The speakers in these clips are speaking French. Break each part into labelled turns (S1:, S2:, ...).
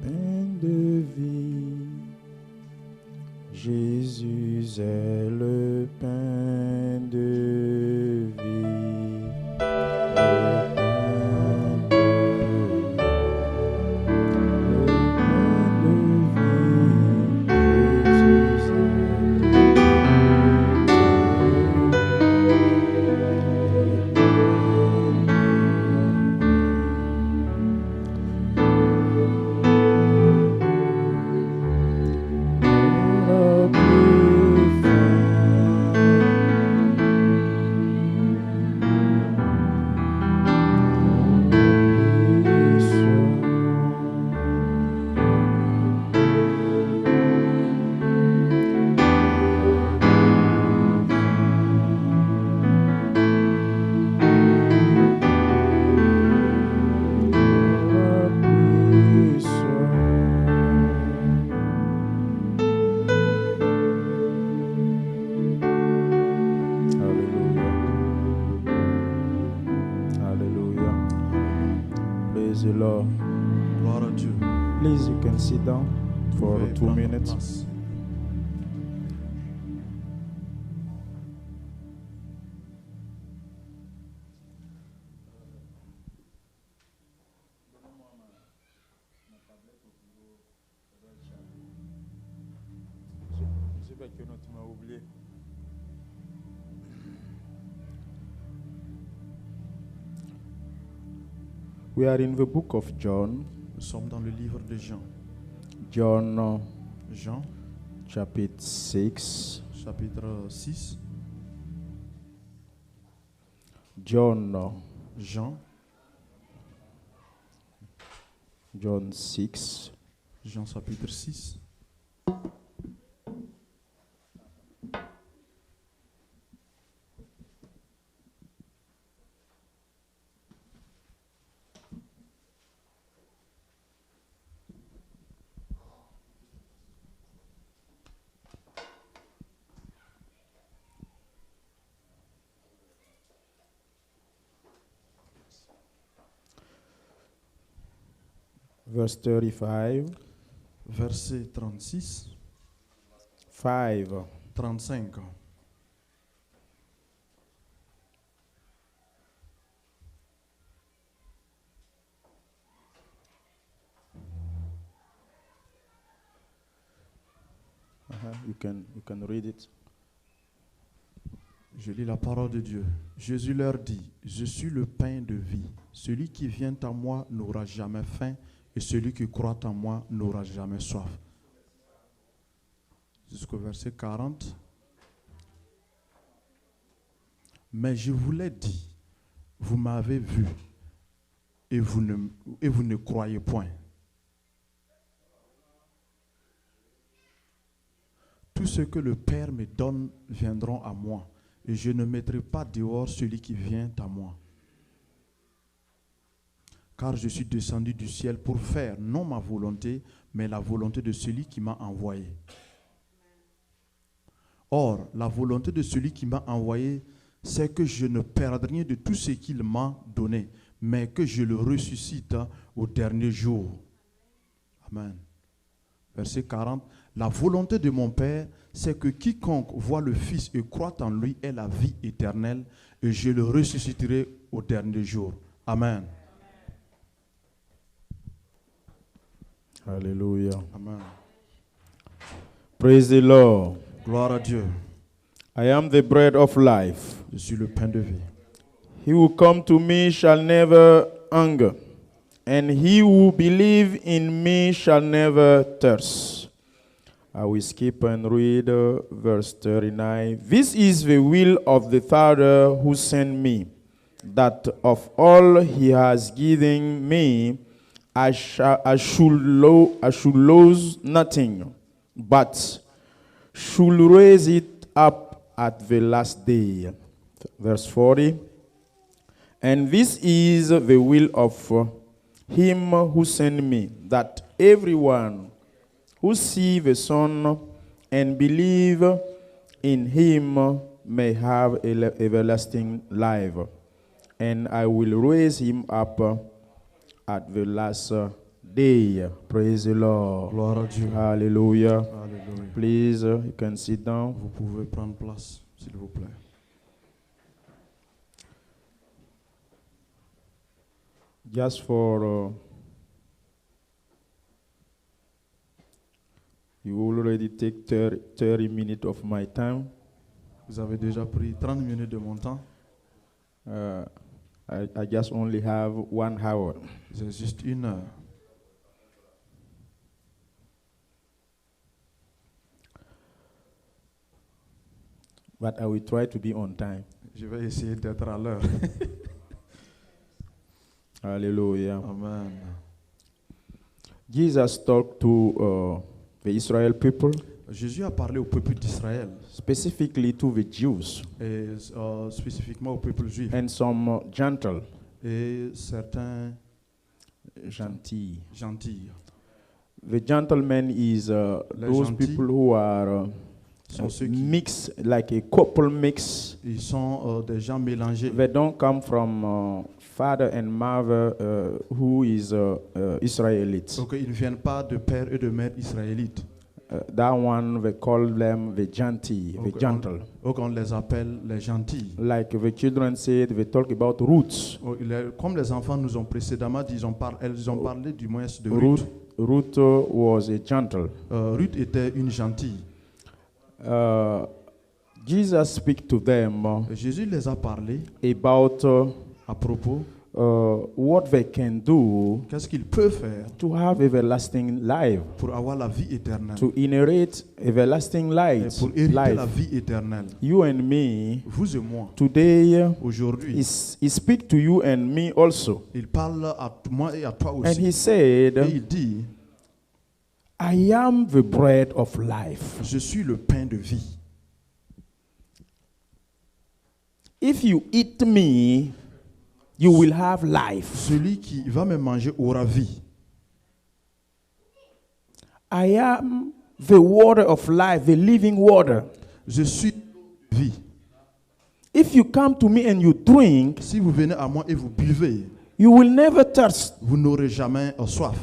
S1: pain de vie. Jésus est le pain de vie. Please, you can sit down for 2 minutes. We are in the book of John.
S2: Nous sommes dans le livre de Jean.
S1: Jean
S2: chapitre
S1: 6.
S2: Chapitre 6.
S1: Jean
S2: Jean
S1: 6.
S2: Jean chapitre 6.
S1: Verse 35.
S2: Verset 36. 35.
S1: You can read it.
S2: Je lis la parole de Dieu. Jésus leur dit, je suis le pain de vie. Celui qui vient à moi n'aura jamais faim, et celui qui croit en moi n'aura jamais soif. Jusqu'au verset 40. Mais je vous l'ai dit, vous m'avez vu, et vous ne croyez point. Tout ce que le Père me donne viendront à moi, et je ne mettrai pas dehors celui qui vient à moi. Car je suis descendu du ciel pour faire non ma volonté, mais la volonté de celui qui m'a envoyé. Or, la volonté de celui qui m'a envoyé, c'est que je ne perde rien de tout ce qu'il m'a donné, mais que je le ressuscite au dernier jour. Amen. Verset 40. La volonté de mon Père, c'est que quiconque voit le Fils et croit en lui ait la vie éternelle, et je le ressusciterai au dernier jour. Amen.
S1: Hallelujah.
S2: Amen.
S1: Praise the Lord.
S2: Gloire à Dieu.
S1: I am the bread of life.
S2: Je suis le pain de vie.
S1: He who come to me shall never hunger, and he who believe in me shall never thirst. I will skip and read verse 39. This is the will of the Father who sent me, that of all he has given me, I should lose nothing, but should raise it up at the last day. Verse 40. And this is the will of him who sent me, that everyone who see the Son and believe in him may have everlasting life. And I will raise him up at the last day. Praise the Lord.
S2: Gloire à Dieu.
S1: Hallelujah.
S2: Alléluia.
S1: Please, you can sit down.
S2: Vous pouvez prendre place, s'il vous plaît.
S1: Just for you already take 30 minutes of my time.
S2: Vous avez déjà pris 30 minutes de mon temps.
S1: I just only have 1 hour.
S2: C'est juste 1 heure.
S1: But I will try to be on time.
S2: Je vais essayer d'être à l'heure.
S1: Hallelujah.
S2: Amen.
S1: Jesus talked to the Israel people,
S2: Jésus a parlé au peuple d'Israël
S1: specifically to the Jews
S2: et spécifiquement au peuple juif
S1: and some gentle,
S2: et certains
S1: gentils.
S2: gentils.
S1: The gentleman is those
S2: gentils
S1: people who are
S2: sont ceux qui
S1: mixed, like a couple mix.
S2: ils sont des gens mélangés.
S1: They don't come from father and mother who is Israelites.
S2: Donc ils ne viennent pas de père et de mère israélites.
S1: That one, they call them the gentle, the gentle.
S2: Donc on les appelle les gentils.
S1: Like the children said, they talk about roots.
S2: Comme les enfants nous ont précédemment dit, elles ont parlé du moins de Ruth.
S1: Ruth was a gentle.
S2: Ruth était une gentille.
S1: Jesus speak to them
S2: Jésus les a parlé
S1: about
S2: à propos
S1: what they can do
S2: qu'est-ce qu'ils peuvent faire
S1: to have everlasting life,
S2: pour avoir la vie éternelle,
S1: to inherit everlasting
S2: et
S1: life.
S2: pour hériter la vie éternelle.
S1: You and me,
S2: Vous et moi,
S1: today,
S2: aujourd'hui,
S1: he speak to you and me also.
S2: il parle à moi et à toi
S1: And
S2: aussi.
S1: he said,
S2: Et il dit,
S1: I am the bread of life.
S2: je suis le pain de vie.
S1: If you eat me, you will have life.
S2: Celui qui va me manger aura vie.
S1: I am the water of life, the living water.
S2: Je suis vie.
S1: If you come to me and you drink,
S2: Si vous venez à moi et vous buvez,
S1: you will never thirst.
S2: vous n'aurez jamais soif.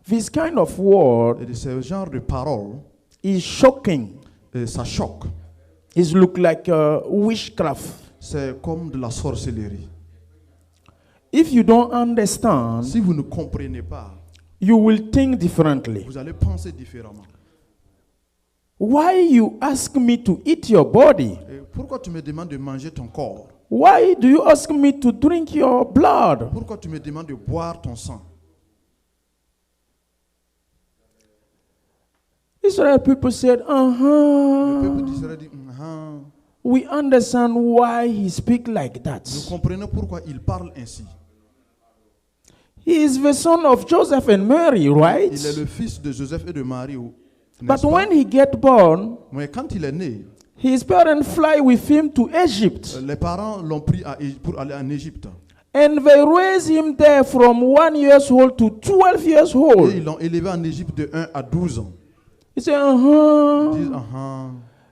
S1: This kind of word
S2: Et ce genre de parole,
S1: is shocking.
S2: ça choque.
S1: It looks like witchcraft.
S2: C'est comme de la sorcellerie.
S1: If you don't understand,
S2: Si vous ne comprenez pas,
S1: you will think differently.
S2: vous allez penser différemment.
S1: Why you ask me to eat your body?
S2: Et pourquoi tu me demandes de manger ton corps?
S1: Why do you ask me to drink your blood?
S2: Pourquoi tu me demandes de boire ton sang?
S1: Israel people said,
S2: Le peuple d'Israël dit,
S1: we understand why he speak like that.
S2: nous comprenons pourquoi il parle ainsi.
S1: He is the son of Joseph and Mary, right?
S2: Il est le fils de Joseph et de Marie.
S1: But
S2: N'est-ce pas?
S1: when he get born,
S2: Mais quand il est né,
S1: his parents fly with him to Egypt.
S2: les parents l'ont pris pour aller en Égypte.
S1: And they raise him there from 1 year old to 12 years
S2: Et
S1: old.
S2: ils l'ont élevé en Égypte de 1 à 12 ans.
S1: He said,
S2: Ils disent,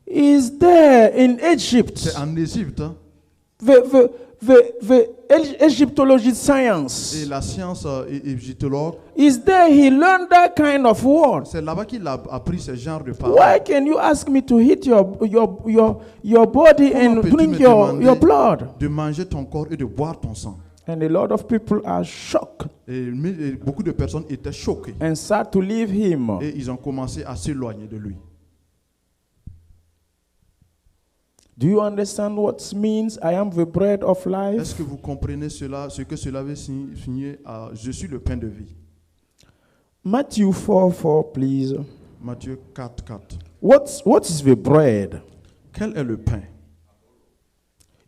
S1: he's there in Egypt.
S2: c'est en Égypte.
S1: The Egyptology
S2: Et
S1: science
S2: la science égyptologue,
S1: is there. He learned that kind of word.
S2: c'est là-bas qu'il a appris ce genre de paroles.
S1: Why can you ask me to hit your body and
S2: peux-tu
S1: drink
S2: me
S1: your
S2: demander
S1: blood?
S2: De manger ton corps et de boire ton sang.
S1: And a lot of people are shocked
S2: Et beaucoup de personnes étaient choquées.
S1: and start to leave him.
S2: Et ils ont commencé à s'éloigner de lui.
S1: Do you understand what means I am the bread of
S2: Est-ce
S1: life?
S2: que vous comprenez cela, ce que cela veut signifier je suis le pain de vie?
S1: Matthew 4:4, please.
S2: Matthieu 4, 4.
S1: What is the bread?
S2: Quel est le pain?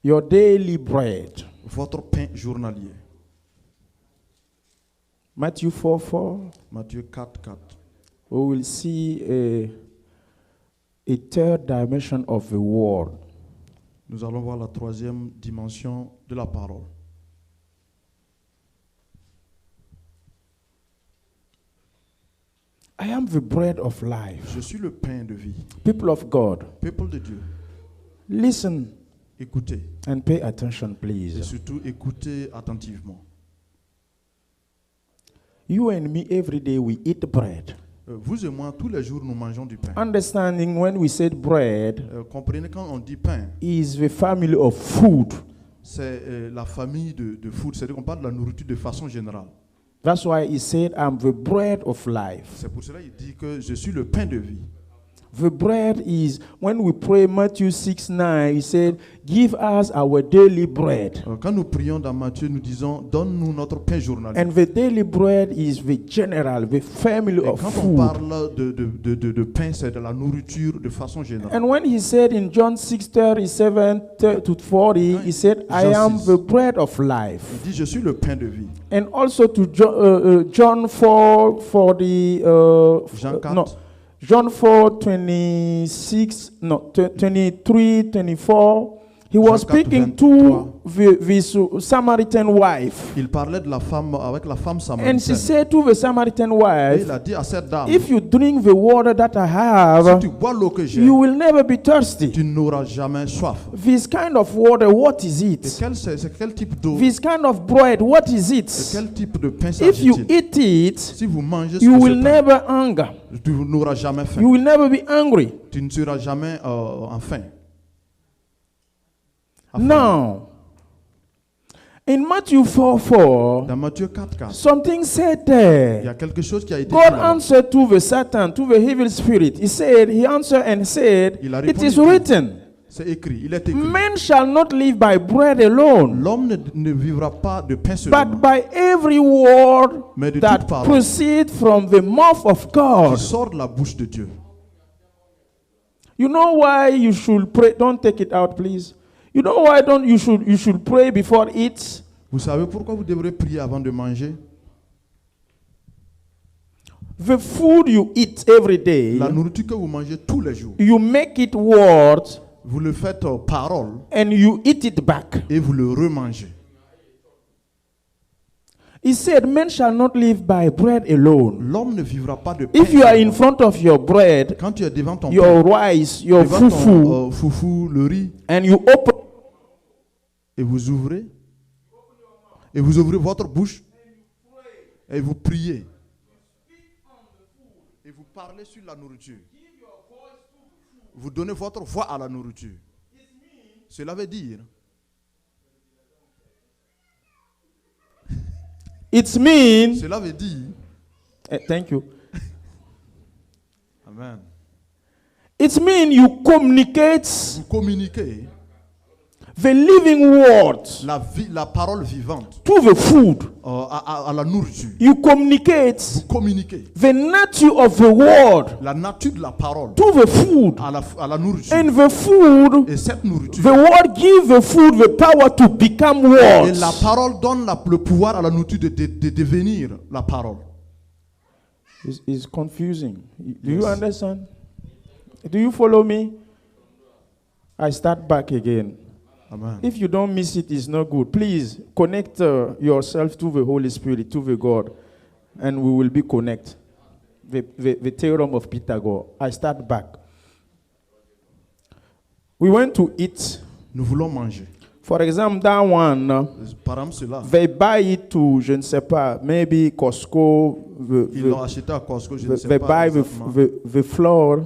S1: Your daily bread.
S2: Votre pain journalier.
S1: Matthew 4:4.
S2: Matthieu 4, 4.
S1: We will see a third dimension of the word.
S2: Nous allons voir la troisième dimension de la parole.
S1: I am the bread of life.
S2: Je suis le pain de vie.
S1: People of God,
S2: Peuple de Dieu,
S1: listen
S2: écoutez.
S1: and pay attention,
S2: Et
S1: please.
S2: surtout, écoutez attentivement.
S1: You and me, every day we eat bread.
S2: Vous et moi, tous les jours, nous mangeons du pain.
S1: Understanding when we said bread
S2: Comprenez, quand on dit pain,
S1: is the family of food.
S2: c'est la famille de food, c'est-à-dire qu'on parle de la nourriture de façon générale.
S1: That's why he said, I'm the bread of life.
S2: C'est pour cela qu'il dit que je suis le pain de vie.
S1: The bread is, when we pray Matthew 6:9, he said, give us our daily bread.
S2: Quand nous prions dans Matthieu, nous disons, donne-nous notre pain journalier.
S1: And the daily bread is the general, the family
S2: Et
S1: of
S2: quand on
S1: food.
S2: parle de pain, c'est de la nourriture de façon générale.
S1: And when he said in John 6:37 to 40, he said, I am the bread of life.
S2: Il dit, je suis le pain de vie.
S1: And also to John 4:40,
S2: Jean 4.
S1: no, John 4:26, no, 23, 24. He was
S2: Jean 4,
S1: speaking
S2: 23.
S1: to this Samaritan wife.
S2: Il parlait de la femme avec la femme
S1: And she
S2: samaritaine.
S1: said to the Samaritan
S2: Et
S1: wife,
S2: il a dit à cette dame,
S1: if you drink the water that I
S2: si
S1: have,
S2: tu bois l'eau que j'ai,
S1: you will never be thirsty.
S2: tu n'auras jamais soif.
S1: This kind of water, what is
S2: Et
S1: it?
S2: c'est quel type d'eau,
S1: This kind of bread, what is
S2: et
S1: it?
S2: quel type de pain
S1: If you
S2: s'agit-il?
S1: eat it,
S2: Si vous mangez
S1: you
S2: ce
S1: will
S2: pain,
S1: never hunger.
S2: tu n'auras jamais faim.
S1: You will never be hungry.
S2: Tu ne seras jamais en faim.
S1: Now, in Matthew 4:4,
S2: Dans Matthieu 4:4,
S1: something said
S2: il y
S1: there.
S2: a quelque chose qui a été dit
S1: God
S2: là-bas.
S1: answered to the Satan, to the evil spirit. He answered and said,
S2: Il a
S1: it
S2: répondu,
S1: is written,
S2: C'est écrit, il est écrit.
S1: man shall not live by bread alone,
S2: L'homme ne vivra pas de pain
S1: but
S2: seulement,
S1: by every word
S2: mais de
S1: that
S2: toute parole
S1: proceeds from the mouth of God.
S2: qui sort de la bouche de Dieu.
S1: You know why you should pray? Don't take it out, please. You know why you should pray before it?
S2: Vous savez pourquoi vous devrez prier avant de manger?
S1: The food you eat every day,
S2: La nourriture que vous mangez tous les jours,
S1: you make it word
S2: vous le faites parole
S1: and you eat it back.
S2: et vous le remangez.
S1: He said, man shall not live by bread alone.
S2: L'homme ne vivra pas de pain
S1: If you are in
S2: seulement.
S1: front of your bread,
S2: Quand tu es devant ton
S1: your
S2: pain,
S1: rice, your
S2: devant
S1: fufu,
S2: ton foufou, le riz,
S1: and you open,
S2: et vous ouvrez votre bouche et vous priez et vous parlez sur la nourriture. Vous donnez votre voix à la nourriture. Cela veut dire,
S1: it means,
S2: cela veut dire,
S1: thank you.
S2: Amen.
S1: It means you communicate
S2: Vous communiquez
S1: the living word
S2: la parole vivante
S1: to the food.
S2: à la nourriture.
S1: You communicate
S2: Vous communiquez
S1: the nature of the word
S2: la nature de la parole
S1: to the food.
S2: à la nourriture.
S1: And the food,
S2: Et cette nourriture,
S1: the word gives the food the power to become
S2: et
S1: words.
S2: la parole donne le pouvoir à la nourriture de devenir la parole.
S1: It's confusing. Do you
S2: Yes.
S1: understand? Do you follow me? I start back again.
S2: Amen.
S1: If you don't miss it, it's not good. Please connect yourself to the Holy Spirit, to the God, and we will be connected. The theorem of Pythagoras. I start back. We went to eat.
S2: Nous voulons manger.
S1: For example, that one,
S2: Par exemple, cela,
S1: they buy it to, je ne sais pas, maybe Costco.
S2: ils l'ont acheté à Costco, je ne sais
S1: They
S2: pas
S1: buy
S2: exactement.
S1: the flour,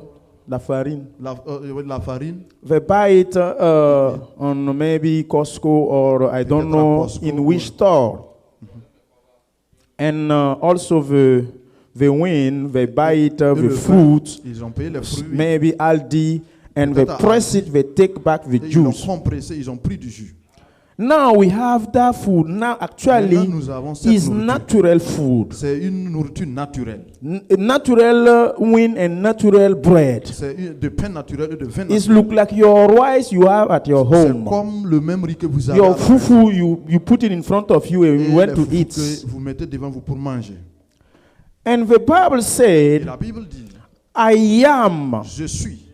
S1: la farine.
S2: La farine,
S1: They buy it on maybe Costco or I don't
S2: Peut-être à
S1: know
S2: Costco
S1: in
S2: ou-
S1: which store. And also the wine, they buy it
S2: Et
S1: the
S2: le
S1: fruit,
S2: ils ont payé les fruits,
S1: maybe Aldi, and they
S2: Peut-être à
S1: press it, they take back the
S2: et ils l'ont
S1: juice.
S2: compressé, ils ont pris du jus.
S1: Now we have that food. Now actually,
S2: Maintenant, nous avons cette
S1: is
S2: nourriture.
S1: natural food.
S2: C'est une nourriture naturelle.
S1: Natural wine and natural bread.
S2: C'est de pain naturel et de vin
S1: It
S2: naturel.
S1: look like your rice you have at your
S2: C'est
S1: home.
S2: comme le même riz que vous avez.
S1: Your
S2: à la maison.
S1: fufu, you put it in front of you and
S2: Et
S1: you went
S2: les
S1: to
S2: foufous
S1: eat.
S2: que vous mettez devant vous pour manger.
S1: And the Bible
S2: Et
S1: said,
S2: la Bible dit,
S1: I am
S2: je suis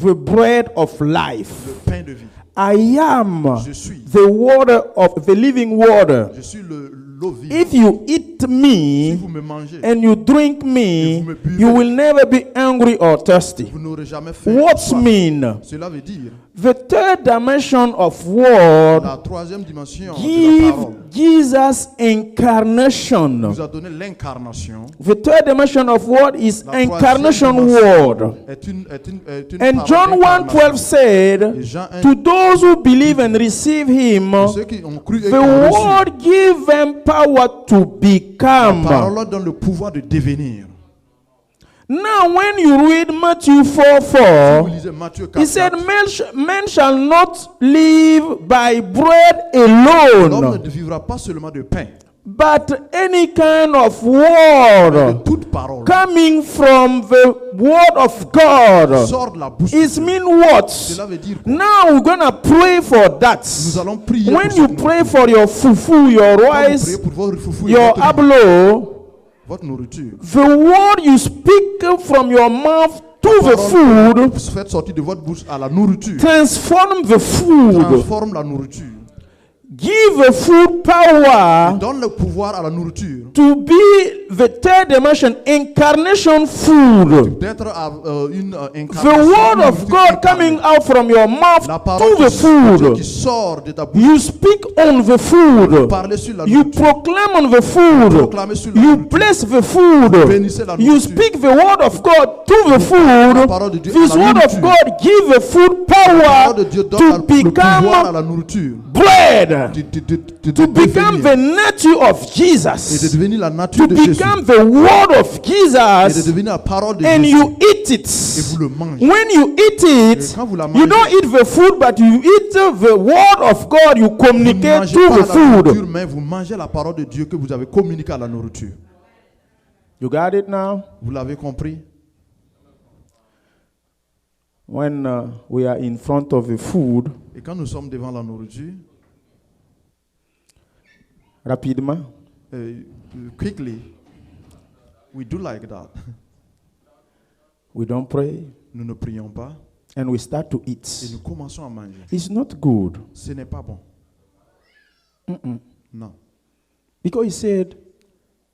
S1: the bread of life.
S2: le pain de vie.
S1: I am
S2: Je suis
S1: the water of the living water.
S2: Je suis l'eau vive.
S1: If you eat eat
S2: Si
S1: me
S2: vous me mangez,
S1: and you drink me,
S2: vous me buvez,
S1: you will never be hungry or thirsty.
S2: vous n'aurez jamais faim. ou
S1: What's
S2: soif.
S1: mean?
S2: Cela veut dire,
S1: The third dimension of word
S2: la troisième dimension de la
S1: give
S2: parole
S1: Jesus incarnation.
S2: nous a donné l'incarnation.
S1: The third dimension of word is
S2: La
S1: incarnation
S2: troisième dimension
S1: word.
S2: est une
S1: And
S2: parole
S1: John 1:12
S2: d'incarnation.
S1: said,
S2: Et Jean 1,
S1: to those who believe and receive him,
S2: ceux qui ont cru et
S1: the
S2: qui ont reçu,
S1: word give them power to
S2: la
S1: become.
S2: parole leur donne le pouvoir de devenir.
S1: Now, when you read Matthew
S2: Si
S1: 4:4,
S2: vous lisez Matthieu
S1: he
S2: 4,
S1: said, men shall not live by bread
S2: l'homme
S1: alone,
S2: ne vivra pas seulement de pain,
S1: but any kind of
S2: mais
S1: word
S2: de toute parole
S1: coming from the word of God.
S2: sort de la bouche de
S1: It
S2: Dieu.
S1: means what?
S2: Cela veut dire quoi?
S1: Now we're gonna pray for that.
S2: Nous allons prier
S1: When
S2: pour
S1: you
S2: cette
S1: pray
S2: nourriture.
S1: for your fufu, your
S2: Quand vous
S1: rice,
S2: priez pour votre foufou et
S1: your
S2: votre riz,
S1: ablo,
S2: votre nourriture,
S1: the word you speak from your mouth to the food
S2: vous faites sortir de votre bouche à la nourriture,
S1: transform the food.
S2: transforme la nourriture,
S1: Give the food power
S2: donne le pouvoir à la nourriture
S1: to be the third dimension incarnation food.
S2: d'être une
S1: The
S2: incarnation.
S1: word
S2: une
S1: of
S2: nourriture
S1: God
S2: incarnée.
S1: coming out from your mouth
S2: La
S1: to
S2: parole
S1: the
S2: de Dieu qui
S1: food.
S2: sort de ta bouche,
S1: You speak on the food.
S2: parlez sur la
S1: You
S2: nourriture,
S1: proclaim on the food.
S2: proclamez sur la
S1: You
S2: nourriture,
S1: bless the food.
S2: bénissez la
S1: You
S2: nourriture.
S1: speak the word of God to the
S2: La parole de
S1: food.
S2: Dieu
S1: This
S2: à la
S1: word of
S2: nourriture.
S1: God give the food
S2: La parole de
S1: power
S2: Dieu donne
S1: to
S2: le pouvoir à
S1: become
S2: la nourriture,
S1: bread.
S2: de
S1: To become
S2: devenir,
S1: the nature of
S2: et de
S1: Jesus.
S2: devenir la nature
S1: To
S2: de Jésus,
S1: become the word of
S2: et de
S1: Jesus.
S2: devenir la parole de
S1: And
S2: Jésus,
S1: you eat
S2: et
S1: it.
S2: vous le mangez.
S1: When you eat it,
S2: Et quand vous la
S1: you
S2: mangez,
S1: don't eat the food, but you eat the word of God. You
S2: vous ne
S1: communicate
S2: mangez
S1: to
S2: pas
S1: the
S2: la nourriture,
S1: food.
S2: mais vous mangez la parole de Dieu que vous avez communiquée à la nourriture.
S1: You got it now?
S2: Vous l'avez compris?
S1: When we are in front of the food,
S2: Et quand nous sommes devant la nourriture,
S1: rapidement,
S2: quickly, we do like that.
S1: we don't pray
S2: Nous ne prions pas
S1: and we start to
S2: et
S1: eat.
S2: nous commençons à manger.
S1: It's not good.
S2: Ce n'est pas bon. Non.
S1: Because he said,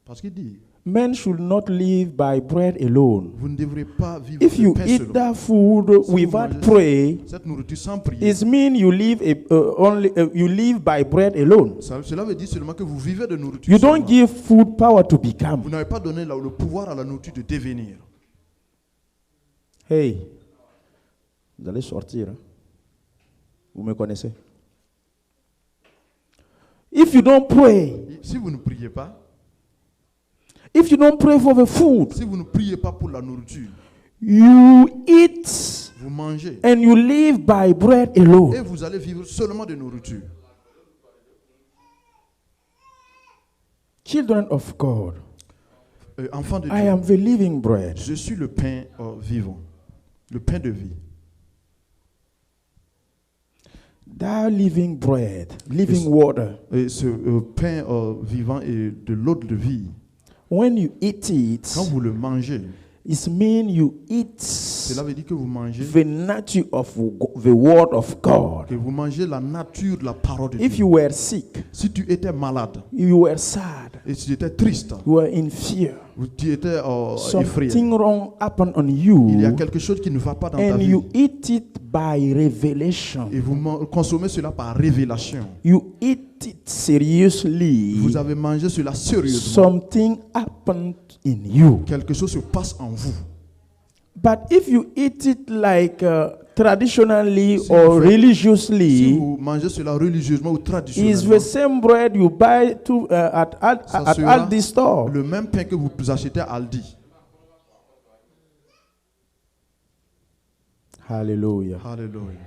S2: Parce qu'il dit,
S1: men should not live by bread alone.
S2: vous ne devrez pas vivre
S1: If
S2: de
S1: you
S2: pain
S1: eat
S2: seulement.
S1: that food without
S2: mangez
S1: pray,
S2: Cette nourriture sans prier,
S1: it means you live you live by bread alone.
S2: cela veut dire seulement que vous vivez de nourriture
S1: You don't
S2: seulement.
S1: give food power to become.
S2: Vous n'avez pas donné le pouvoir à la nourriture de devenir.
S1: Hey, vous allez sortir. Hein? Vous me connaissez. If you don't pray,
S2: Si vous ne priez pas,
S1: if you don't pray for the food,
S2: si vous ne priez pas pour la nourriture,
S1: you eat
S2: vous mangez
S1: and you live by bread
S2: et
S1: alone.
S2: vous allez vivre seulement de nourriture.
S1: Children of God,
S2: Enfant de
S1: I
S2: Dieu,
S1: am the living bread.
S2: je suis le pain vivant, le pain de vie.
S1: That living bread, living water,
S2: Et ce pain vivant et de l'eau de vie,
S1: when you eat it,
S2: quand vous le mangez,
S1: it means you eat
S2: cela veut dire que vous mangez,
S1: the nature of the word of God.
S2: que vous mangez la nature de la parole de
S1: If
S2: Dieu.
S1: you were sick,
S2: Si tu étais malade
S1: you were sad,
S2: et si tu étais triste,
S1: you were in fear,
S2: ou tu étais effrayé,
S1: something wrong happened on
S2: il y a
S1: you,
S2: quelque chose qui ne va pas dans ta
S1: and
S2: vie.
S1: you eat it by revelation.
S2: Et vous consommez cela par révélation.
S1: You eat it seriously.
S2: Vous avez mangé cela sérieusement.
S1: Something happened in you.
S2: Quelque chose se passe en vous.
S1: But if you eat it like traditionally
S2: Si
S1: or
S2: vous faites- Si
S1: religiously,
S2: vous mangez cela religieusement ou
S1: it's the
S2: traditionnellement,
S1: same bread you buy
S2: Ça
S1: at
S2: sera
S1: Aldi store.
S2: le même pain que vous achetez à Aldi.
S1: Hallelujah.
S2: Alléluia.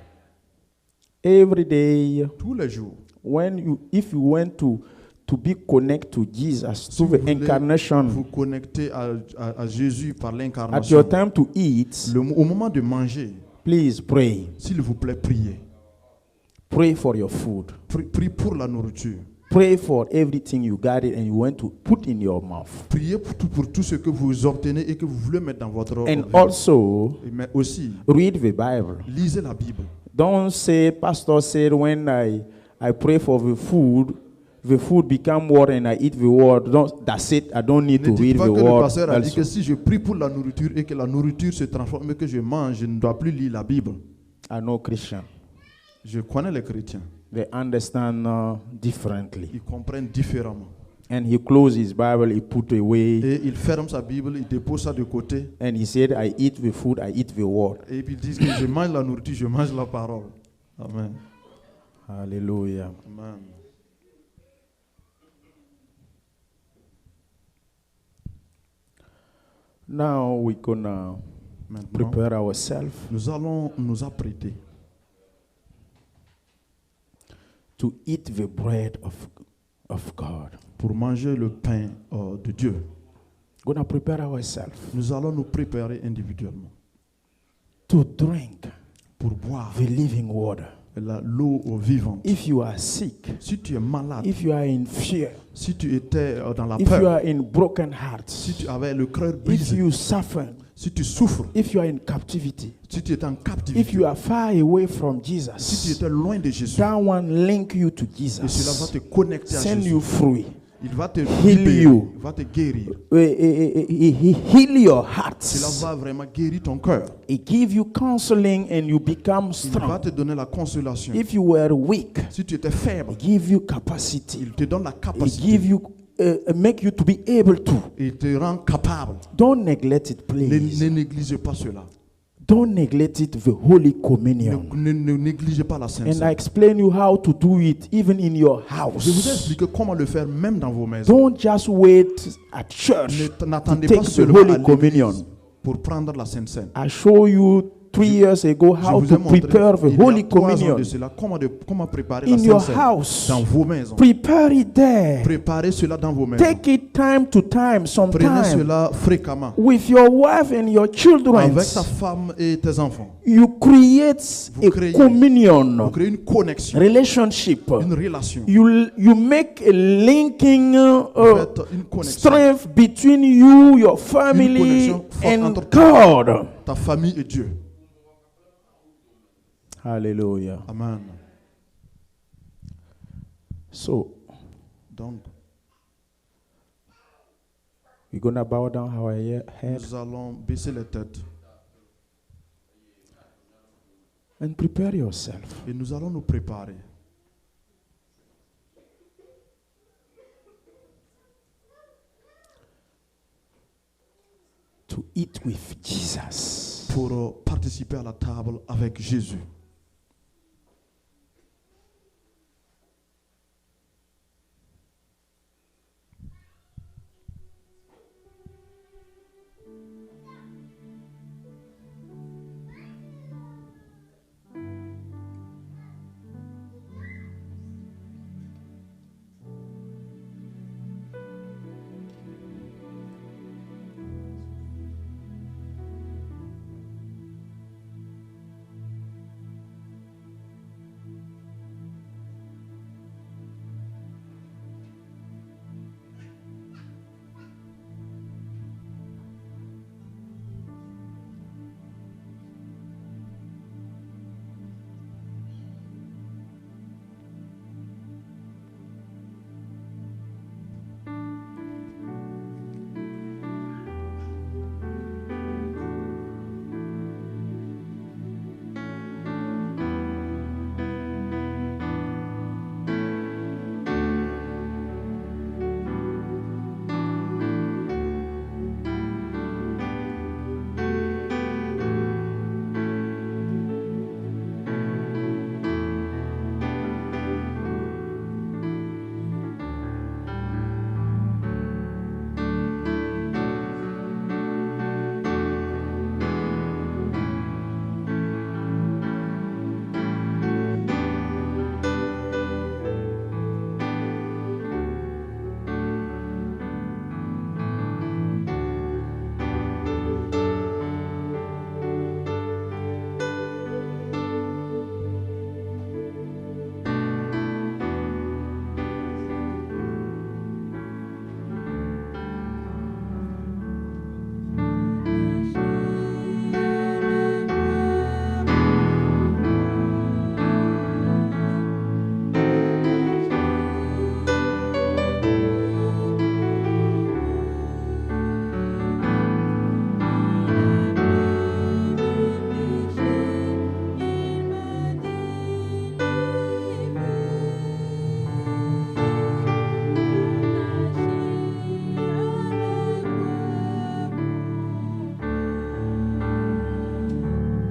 S1: Every day,
S2: Tous les jours,
S1: if you want to be connected to Jesus,
S2: si
S1: to
S2: vous
S1: the
S2: voulez
S1: incarnation,
S2: vous connecter à Jésus par
S1: at
S2: l'incarnation,
S1: your time to eat,
S2: au moment de manger,
S1: please pray.
S2: s'il vous plaît, priez.
S1: Pray for your food.
S2: Prie pour la nourriture.
S1: Pray for everything you got it and you want to put in your mouth.
S2: Priez pour tout ce que vous obtenez et que vous voulez mettre dans votre
S1: And
S2: vie.
S1: also,
S2: Mais aussi,
S1: read the Bible.
S2: lisez la Bible.
S1: Don't say, Pastor said, when I pray for the the food become word and I eat the word, that's it. I don't need
S2: Ne
S1: to
S2: dites
S1: read
S2: pas
S1: the
S2: que le
S1: word.
S2: pasteur a dit
S1: also.
S2: que si je prie pour la nourriture et que la nourriture se transforme et que je mange, je ne dois plus lire la Bible.
S1: I know Christian.
S2: Je connais les chrétiens.
S1: They understand differently.
S2: Ils comprennent différemment.
S1: And he closed his Bible, he put away,
S2: Et il ferme sa Bible, il dépose ça de côté.
S1: and he said, I eat the food, I eat the word.
S2: Et puis ils disent que je mange la nourriture, je mange la parole. Amen.
S1: Hallelujah.
S2: Amen.
S1: Now we're gonna
S2: Maintenant,
S1: prepare ourselves
S2: nous allons nous apprêter
S1: to eat the bread of God.
S2: pour manger le pain de Dieu.
S1: Gonna prepare ourselves
S2: Nous allons nous préparer individuellement
S1: to drink
S2: pour boire
S1: the living water.
S2: l'eau vivante.
S1: If you are sick,
S2: Si tu es malade,
S1: if you are in fear,
S2: si tu étais dans la
S1: if you
S2: peur,
S1: are in broken hearts,
S2: si tu avais le cœur
S1: if
S2: brisé,
S1: you suffer,
S2: si tu souffres,
S1: if you are in captivity,
S2: si tu étais en
S1: if
S2: captivité,
S1: you are far away from
S2: si tu
S1: Jesus,
S2: étais loin de Jésus,
S1: that one link you to
S2: et cela va
S1: Jesus,
S2: te connecter à
S1: send
S2: Jésus.
S1: you free.
S2: Il va te
S1: Heal
S2: libérer,
S1: you.
S2: il va te guérir.
S1: He heal your
S2: Cela
S1: hearts.
S2: va vraiment guérir ton cœur.
S1: He give you counseling and you become
S2: Il va
S1: strong.
S2: te donner la consolation.
S1: If you were weak,
S2: Si tu étais faible,
S1: he give you capacity.
S2: il te donne la
S1: He
S2: capacité.
S1: give you make you to be able to.
S2: Il te rend capable.
S1: Don't neglect it,
S2: Ne
S1: please.
S2: négligez pas cela.
S1: Don't neglect it, the Holy
S2: Ne,
S1: Communion.
S2: ne négligez pas la Sainte
S1: And I
S2: Seine.
S1: explain you how to do it even in your
S2: Je vous ai
S1: house.
S2: expliqué comment le faire même dans vos maisons.
S1: Don't just wait at church to
S2: N'attendez
S1: take
S2: pas
S1: the
S2: seulement
S1: Holy
S2: à
S1: Communion.
S2: l'église pour prendre la Sainte Seine.
S1: I show you 3 years ago
S2: Je
S1: how
S2: vous ai
S1: to
S2: montré
S1: prepare the
S2: il y a
S1: Holy
S2: 3 ans
S1: Communion
S2: de cela, comment préparer
S1: in
S2: la
S1: your
S2: Sainte Seine
S1: house.
S2: dans vos maisons.
S1: Prepare it there.
S2: Préparez cela dans vos maisons.
S1: Take it time to time,
S2: Prenez
S1: sometime,
S2: cela fréquemment.
S1: with your wife and your children.
S2: Avec ta femme et tes enfants.
S1: You create
S2: Vous
S1: a
S2: créez-
S1: communion
S2: Vous créez une connexion,
S1: relationship.
S2: une relation.
S1: You make a linking
S2: Vous faites une connexion.
S1: strength between you, your family,
S2: connexion forte
S1: and
S2: entre
S1: God.
S2: Ta famille et Dieu.
S1: Hallelujah.
S2: Amen.
S1: So
S2: Donc,
S1: we're gonna bow down our head
S2: nous allons baisser les têtes
S1: and prepare yourself
S2: et nous allons nous préparer
S1: to eat with Jesus.
S2: pour participer à la table avec Jésus.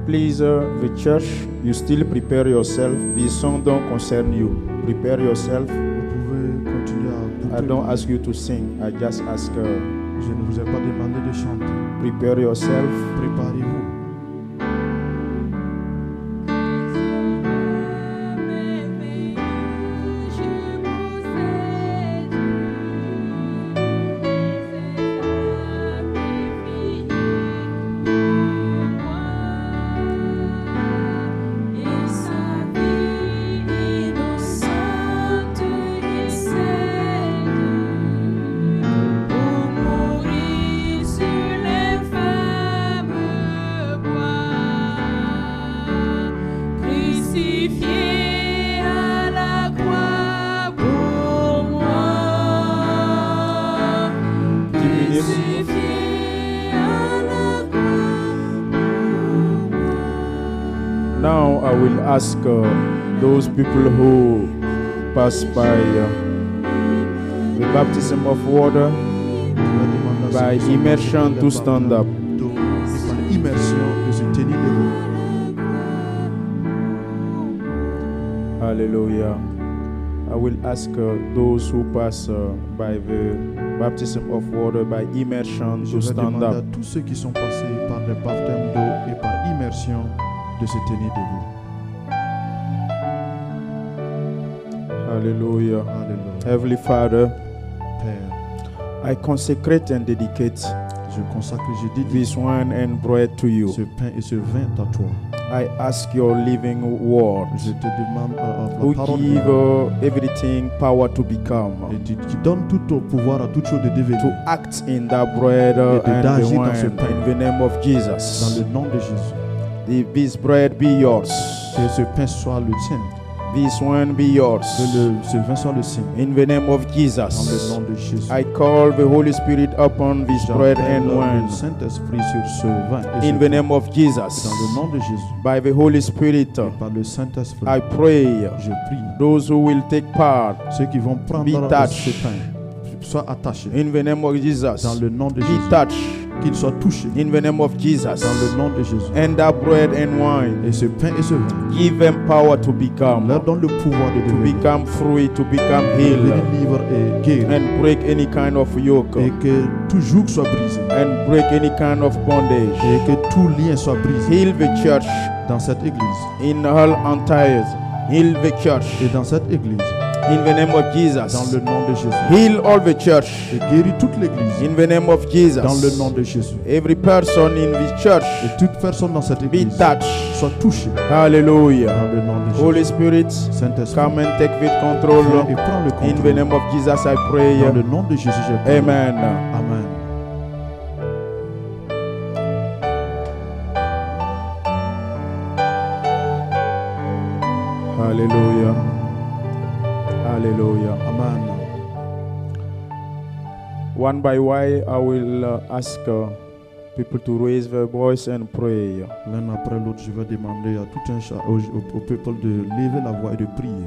S1: Please, the church, you still prepare yourself. These songs don't concern you. Prepare yourself.
S2: Vous pouvez continuer à
S1: I don't ask you to sing. I just ask,
S2: Je ne vous ai pas demandé de chanter.
S1: prepare yourself.
S2: Préparez-vous.
S1: Now I will ask those people who pass by the baptism of water by immersion to stand up.
S2: Et par immersion de se tenir debout.
S1: Hallelujah. I will ask those who pass by the baptism of water by immersion
S2: Je
S1: to
S2: vais
S1: stand
S2: demander à
S1: up.
S2: tous ceux qui sont passés par le baptême d'eau et par immersion de se tenir debout.
S1: Hallelujah.
S2: Alléluia.
S1: Heavenly Father,
S2: Père,
S1: I consecrate and dedicate
S2: je consacre et je dédie
S1: this wine and bread to you.
S2: ce pain et ce vin à toi.
S1: I ask your living word
S2: Je te demande
S1: who
S2: la parole
S1: give everything power to become,
S2: et qui donne tout au pouvoir à toute chose de
S1: to
S2: devenir
S1: act in that bread
S2: Et
S1: and the
S2: d'agir dans ce
S1: wine
S2: pain.
S1: in the name of
S2: dans
S1: Jesus.
S2: le nom de Jésus.
S1: This bread be yours.
S2: Que ce pain soit le tien,
S1: This wine be
S2: que
S1: yours.
S2: ce vin soit le sien.
S1: In the name of
S2: Dans le
S1: Jesus.
S2: nom de Jésus.
S1: I call the Holy Spirit upon this bread
S2: J'appelle
S1: and wine.
S2: le Saint-Esprit sur ce vin et
S1: In
S2: ce
S1: the
S2: pain.
S1: name of
S2: Dans
S1: Jesus.
S2: le nom de Jésus.
S1: By the Holy Spirit,
S2: Et par le Saint-Esprit,
S1: I pray
S2: je prie.
S1: those who will take part,
S2: Ceux qui vont prendre
S1: Be touched.
S2: ce pain, soient attachés.
S1: in the name of Jesus,
S2: Dans le nom de
S1: be
S2: Jésus.
S1: touched
S2: Qu'ils soient touchés.
S1: in the name of Jesus.
S2: Dans le nom de Jésus.
S1: And that bread and wine,
S2: Et ce pain et ce vin
S1: give them power to
S2: leur
S1: become
S2: donne le pouvoir de devenir
S1: free, to become
S2: devenir
S1: healed,
S2: libre et guéri.
S1: and break any kind of yoke,
S2: Et que tout joug soit brisé.
S1: and break any kind of bondage.
S2: Et que tout lien soit brisé
S1: Heal the church
S2: dans cette église.
S1: in all entire. Heal the church
S2: Et dans cette église,
S1: in the name of
S2: dans
S1: Jesus.
S2: le nom de Jésus.
S1: Heal all the church
S2: Et guéris toute l'église
S1: in the name of Jesus.
S2: dans le nom de Jésus.
S1: Every person in the church
S2: Et toute personne dans cette
S1: be
S2: église
S1: touched.
S2: soit touchée
S1: Hallelujah.
S2: dans le nom de Jésus.
S1: Holy Spirit,
S2: Saint-Esprit,
S1: come and take the control.
S2: viens et prends le
S1: In the
S2: contrôle.
S1: name of Jesus, I pray.
S2: Dans le nom de Jésus, je prie.
S1: Amen.
S2: Amen.
S1: Hallelujah. Hallelujah.
S2: Amen.
S1: One by one, I will ask people to raise their voice and pray.
S2: L'un après l'autre, je vais demander à tout au peuple de lever la voix et de prier.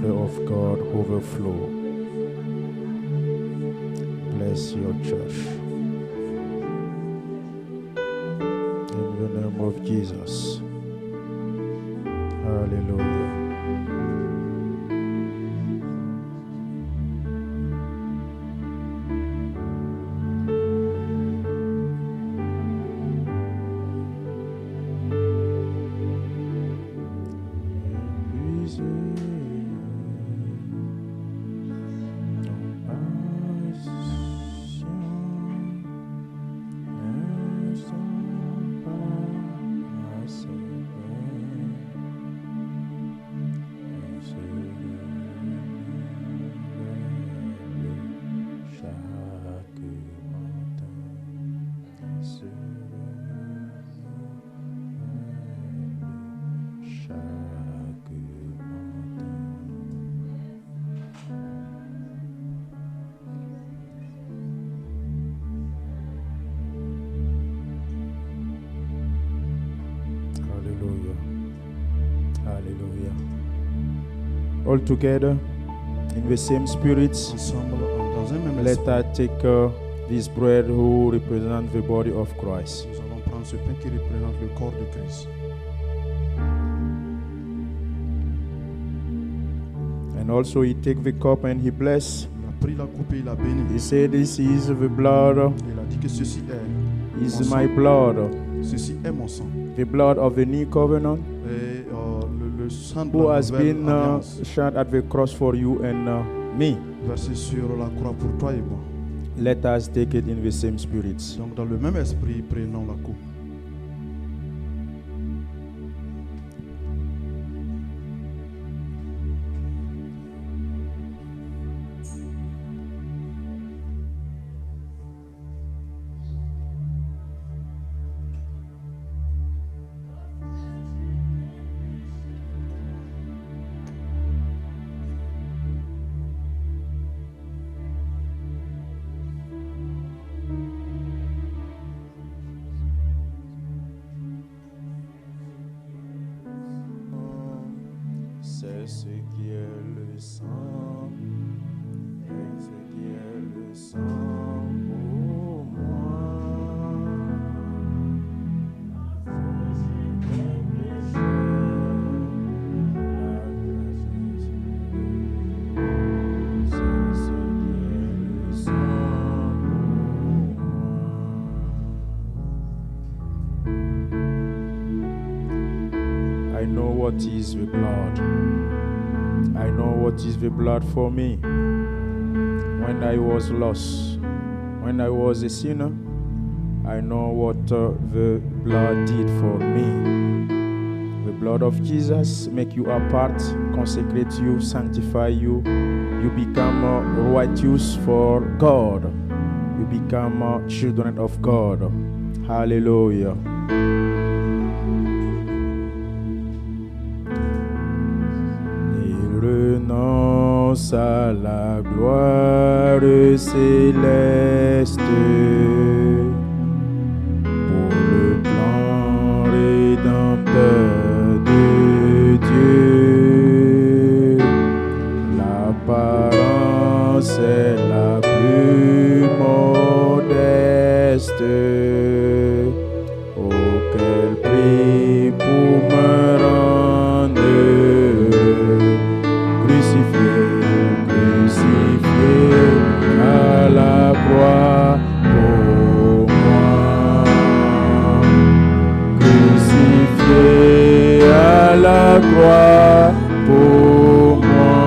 S1: Wonder of God overflow. Bless your church. In the name of Jesus. Hallelujah. All together in the same spirit,
S2: Ensemble, dans un même
S1: let
S2: esprit,
S1: us take this bread who represents the body of Christ.
S2: nous allons prendre ce pain qui représente le corps de Christ.
S1: And also he take the cup and he bless.
S2: Il a pris la coupe et il a béni.
S1: He said, "This is the blood,
S2: Il a dit que ceci est
S1: is
S2: mon
S1: my
S2: sang.
S1: blood,
S2: Ceci est mon sang.
S1: the blood of the new covenant,
S2: Et le sang de
S1: who
S2: la
S1: has
S2: nouvelle
S1: been
S2: alliance,
S1: shed at the cross for you and me."
S2: versé sur la croix pour toi et moi.
S1: Let us take it in the same spirit.
S2: Donc dans le même esprit, prenons la coupe.
S1: C'est ce qui est le sang, c'est ce qui est le sang pour moi. C'est ce qui est le sang pour moi. I know what is the blood. I know what is the blood for me. When I was lost, when I was a sinner, I know what the blood did for me. The blood of Jesus make you apart, consecrate you, sanctify you. You become righteous for God. You become children of God. Hallelujah. Renonce à la gloire céleste pour le plan rédempteur de Dieu. L'apparence est la plus modeste. Auquel prix pour me rendre crucifié à la croix pour moi, crucifié à la croix pour moi.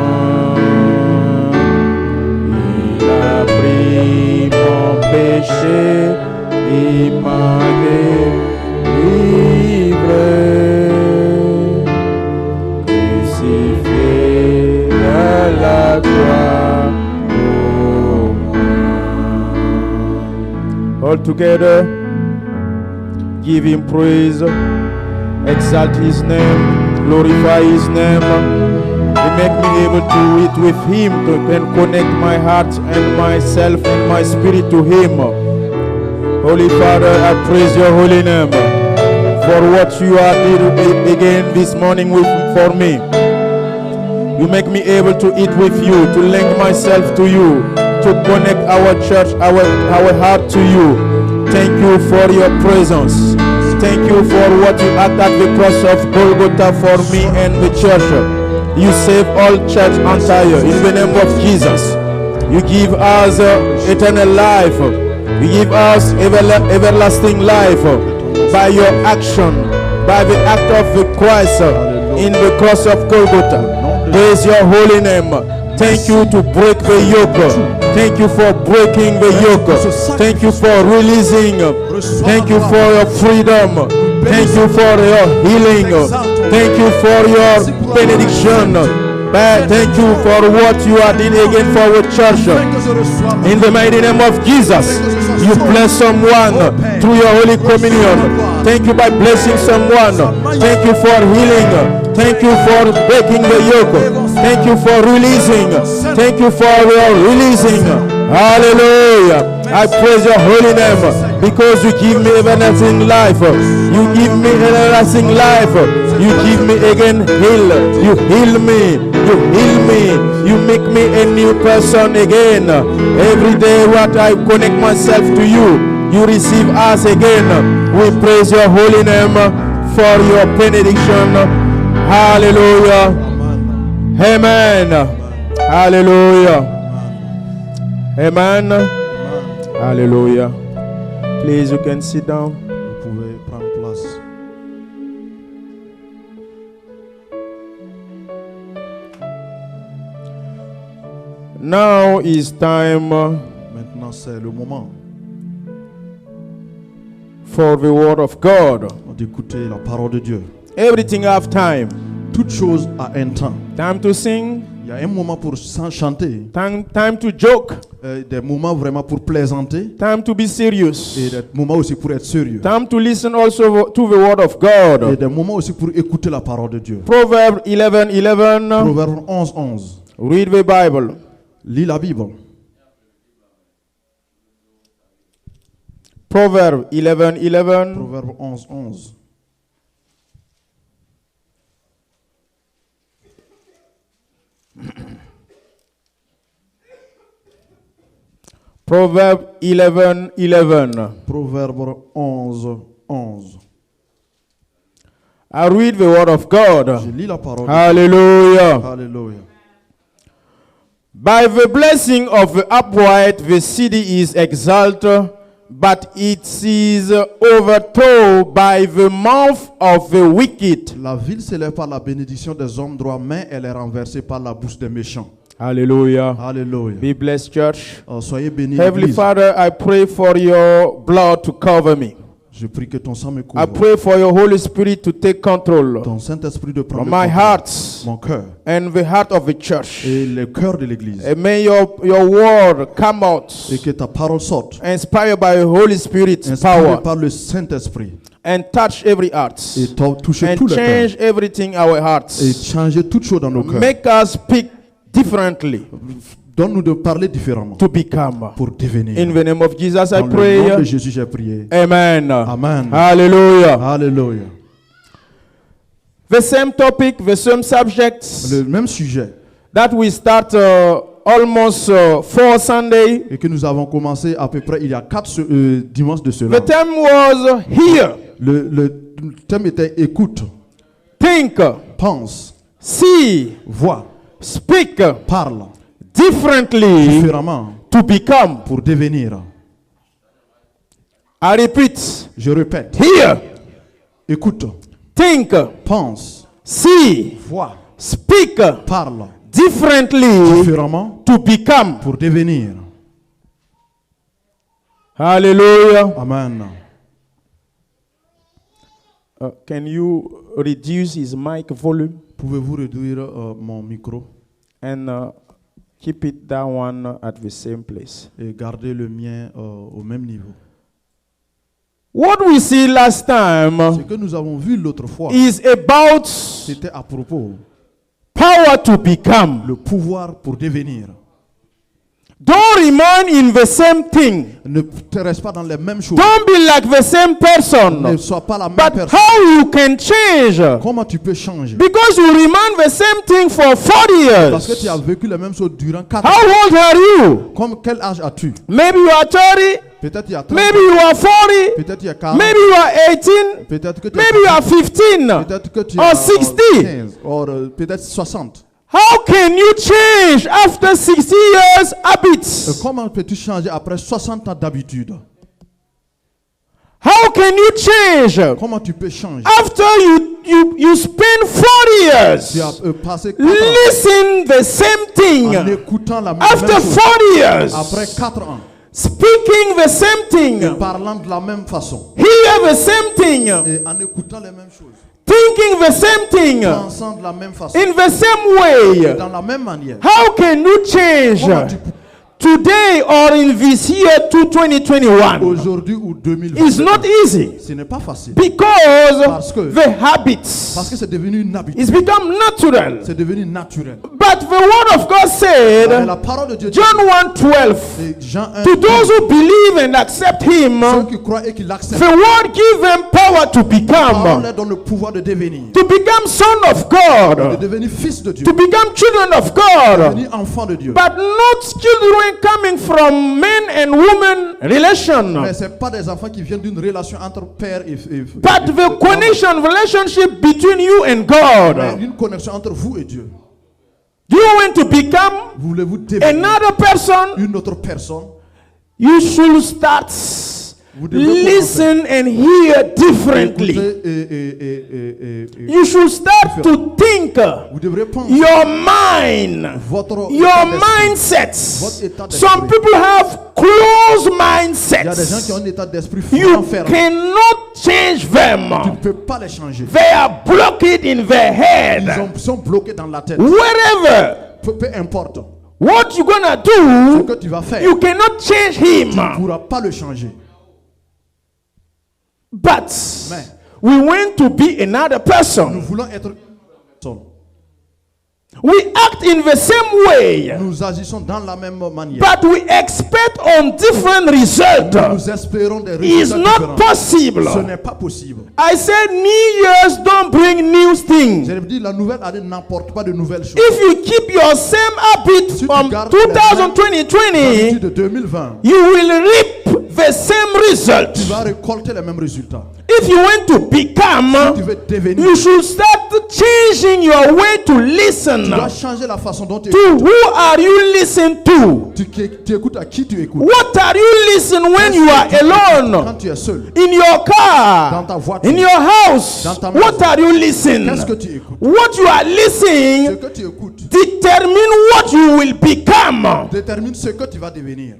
S1: Il a pris mon péché et m'a délivré. Crucifié à la croix pour moi. All together, give him praise, exalt his name, glorify his name. He make me able to eat with him, to can connect my heart and myself and my spirit to him. Holy Father, I praise your holy name for what you are did again this morning for me. You make me able to eat with you, to link myself to you, to connect our church, our heart to you. Thank you for your presence. Thank you for what you act at the cross of Golgotha for me and the church. You save all church entire in the name of Jesus. You give us eternal life. You give us everlasting life by your action, by the act of the Christ in the cross of Golgotha. Praise your holy name. Thank you to break the yoke. Thank you for breaking the yoke. Thank you for releasing. Thank you for your freedom. Thank you for your healing. Thank you for your benediction. Thank you for what you are doing again for our church. In the mighty name of Jesus, you bless someone through your Holy Communion. Thank you by blessing someone. Thank you for healing. Thank you for breaking the yoke. Thank you for releasing. Thank you for your releasing. Hallelujah. I praise your holy name because you give me everlasting life. You give me everlasting life. You give me again heal. You heal me. You heal me. You make me a new person again. Every day what I connect myself to you, you receive us again. We praise your holy name for your benediction. Hallelujah. Amen. Hallelujah. Amen. Hallelujah. Please, you can sit down.
S2: Vous pouvez prendre place.
S1: Now is time
S2: Maintenant, c'est le moment
S1: for the word of God.
S2: d'écouter la parole de Dieu.
S1: Everything have time.
S2: Toute chose a un temps.
S1: Time to sing,
S2: Il y a un moment pour chanter,
S1: time to joke,
S2: des moments vraiment pour plaisanter
S1: time to be serious,
S2: et des moments aussi pour être sérieux.
S1: time to listen also to the word of
S2: Et
S1: God.
S2: des moments aussi pour écouter la parole de Dieu.
S1: Proverbs 11:11.
S2: Proverbe 11:11.
S1: Read the Bible.
S2: Lis la Bible.
S1: Proverbs 11:11.
S2: Proverbe 11:11.
S1: Proverbs 11:11.
S2: Proverbe 11:11.
S1: I read the word of God.
S2: Je lis la parole.
S1: Hallelujah.
S2: Alléluia.
S1: By the blessing of the upright, the city is exalted, but it is overthrown by the mouth of the wicked.
S2: La ville s'élève par la bénédiction des hommes droits, mais elle est renversée par la bouche des méchants.
S1: Hallelujah.
S2: Alléluia.
S1: Be blessed, church.
S2: Soyez bénis.
S1: Heavenly
S2: Église.
S1: Father, I pray for your blood to cover me.
S2: Je prie que ton sang me
S1: I
S2: couvre.
S1: pray for your Holy Spirit to take control
S2: Ton Saint-Esprit de prendre
S1: from
S2: le
S1: my
S2: contrôle.
S1: heart
S2: Mon cœur
S1: and the heart of the church.
S2: et le cœur de l'Église.
S1: And may your word come out,
S2: Et que ta parole sorte,
S1: inspired by the Holy Spirit's
S2: inspirée
S1: power,
S2: par le Saint-Esprit,
S1: and touch every heart,
S2: et toucher tous
S1: and
S2: les cœurs,
S1: change everything in our
S2: et
S1: hearts.
S2: changer toutes choses dans nos cœurs.
S1: Make us speak differently
S2: Donne-nous de parler différemment
S1: to become.
S2: pour devenir.
S1: In the name of Jesus, I
S2: Dans le nom de
S1: pray.
S2: Jésus, j'ai prié.
S1: Amen.
S2: Amen.
S1: Hallelujah.
S2: Alléluia.
S1: The same topic, the same subject
S2: Le même sujet
S1: that we start almost 4 Sunday.
S2: et que nous avons commencé à peu près il y a 4 dimanches de cela.
S1: The theme was here.
S2: Le thème était écoute,
S1: Think,
S2: pense,
S1: see,
S2: vois,
S1: speak
S2: parle
S1: differently
S2: différemment
S1: to become.
S2: pour devenir.
S1: I repeat.
S2: Je répète,
S1: Hear,
S2: écoute,
S1: think,
S2: pense,
S1: see,
S2: vois,
S1: speak
S2: parle
S1: differently
S2: différemment
S1: to become.
S2: pour devenir.
S1: Hallelujah.
S2: Amen.
S1: Can you reduce his mic volume
S2: Pouvez-vous réduire mon micro
S1: and keep it that one at the same place?
S2: et garder le mien au même niveau?
S1: What we see last
S2: Ce
S1: time
S2: que nous avons vu l'autre fois,
S1: is about
S2: c'était à propos
S1: power to become.
S2: le pouvoir pour devenir.
S1: Don't remain in the same thing.
S2: Ne te reste pas dans les mêmes choses.
S1: Don't be like the same person.
S2: Ne sois pas la même
S1: But
S2: personne.
S1: how you can change?
S2: Comment tu peux changer?
S1: Because you remain the same thing for 40
S2: Parce que
S1: years.
S2: tu as vécu les mêmes choses durant 4 ans.
S1: How old are you?
S2: Comme quel âge as-tu?
S1: Maybe you are 30.
S2: Peut-être il y a 30
S1: Maybe you are 40.
S2: Peut-être il y a 40.
S1: Maybe you are 18.
S2: Peut-être que tu
S1: Maybe you are 15.
S2: Peut-être que tu
S1: or
S2: as
S1: 60.
S2: 15. Ou peut-être 60.
S1: How can you change after 60 years habits?
S2: Comment peux-tu changer après 60 ans d'habitude?
S1: How can you change
S2: Comment tu peux changer?
S1: after you spend 40 years
S2: Tu as passé 4 ans
S1: listen the same thing
S2: en écoutant la même
S1: after
S2: chose.
S1: 40 years
S2: Après 4 ans,
S1: speaking the same thing,
S2: parlant de la même façon
S1: hear the same thing,
S2: et en écoutant les mêmes choses,
S1: thinking the same thing
S2: pensant de la même façon,
S1: in the same way.
S2: dans la même manière.
S1: How can you change
S2: Comment tu peux
S1: today or in this year to 2021?
S2: aujourd'hui ou 2020?
S1: It's not easy
S2: Ce n'est pas facile
S1: because
S2: Parce que-
S1: the habits
S2: parce que c'est devenu une habitude,
S1: it's become natural.
S2: c'est devenu naturel.
S1: But the word of God
S2: Et
S1: said,
S2: la parole de Dieu dit,
S1: John 1:12,
S2: et Jean 1,
S1: to those who believe and accept Him,
S2: ceux qui croient et qui l'acceptent,
S1: the word give them power to
S2: la parole
S1: become
S2: leur donne le pouvoir de devenir
S1: son of
S2: de
S1: God,
S2: devenir fils de Dieu,
S1: to become children of
S2: de
S1: God,
S2: devenir enfant de Dieu.
S1: but not children coming from men and women relation,
S2: Mais ce n'est pas des enfants qui viennent d'une relation entre père et
S1: but the relationship between you and
S2: mais
S1: God.
S2: une connexion entre vous et Dieu.
S1: Do you want to become
S2: Voulez-vous devenir
S1: another person?
S2: une autre personne?
S1: You should start
S2: Vous devez
S1: listen and hear differently.
S2: Écoutez
S1: You should start to think
S2: vous devrez penser
S1: your mind,
S2: votre
S1: your
S2: état d'esprit.
S1: mindsets.
S2: Votre état d'esprit.
S1: Some people have closed
S2: Il y a des gens qui ont
S1: mindsets.
S2: un état d'esprit
S1: You
S2: enfermé.
S1: cannot change
S2: Tu ne
S1: them.
S2: peux pas les changer.
S1: They are blocked in their head.
S2: Sont bloqués dans la tête.
S1: Wherever,
S2: Peu importe
S1: what you're gonna
S2: ce
S1: do,
S2: que tu vas faire,
S1: you cannot change
S2: tu ne
S1: him.
S2: pourras pas le changer.
S1: But
S2: Mais
S1: we want to be another
S2: nous
S1: person.
S2: voulons être une personne.
S1: We act in the same way,
S2: Nous agissons dans la même manière.
S1: but we expect on different results.
S2: Nous espérons des
S1: It's
S2: résultats
S1: not
S2: différents.
S1: possible.
S2: Ce n'est pas possible.
S1: I said New Year's don't bring new things.
S2: J'ai dit la nouvelle année n'apporte pas de nouvelles choses.
S1: If you keep your same habit
S2: Si tu
S1: from
S2: gardes
S1: 2020,
S2: L'habitude de 2020,
S1: you will reap the same result.
S2: tu vas récolter les mêmes résultats.
S1: If you want to become,
S2: Tu veux devenir,
S1: you should start changing your way to
S2: tu
S1: listen.
S2: dois changer la façon dont tu
S1: To who are you listening to?
S2: tu écoutes à qui tu écoutes.
S1: What are you listening when you are alone?
S2: Quand tu es seul,
S1: In your
S2: dans
S1: car,
S2: ta voiture,
S1: in your house,
S2: Dans ta maison.
S1: what are you listening?
S2: qu'est-ce que tu écoutes?
S1: What you are
S2: Ce
S1: listening
S2: que tu écoutes
S1: determine what you will become.
S2: détermine ce que tu vas devenir.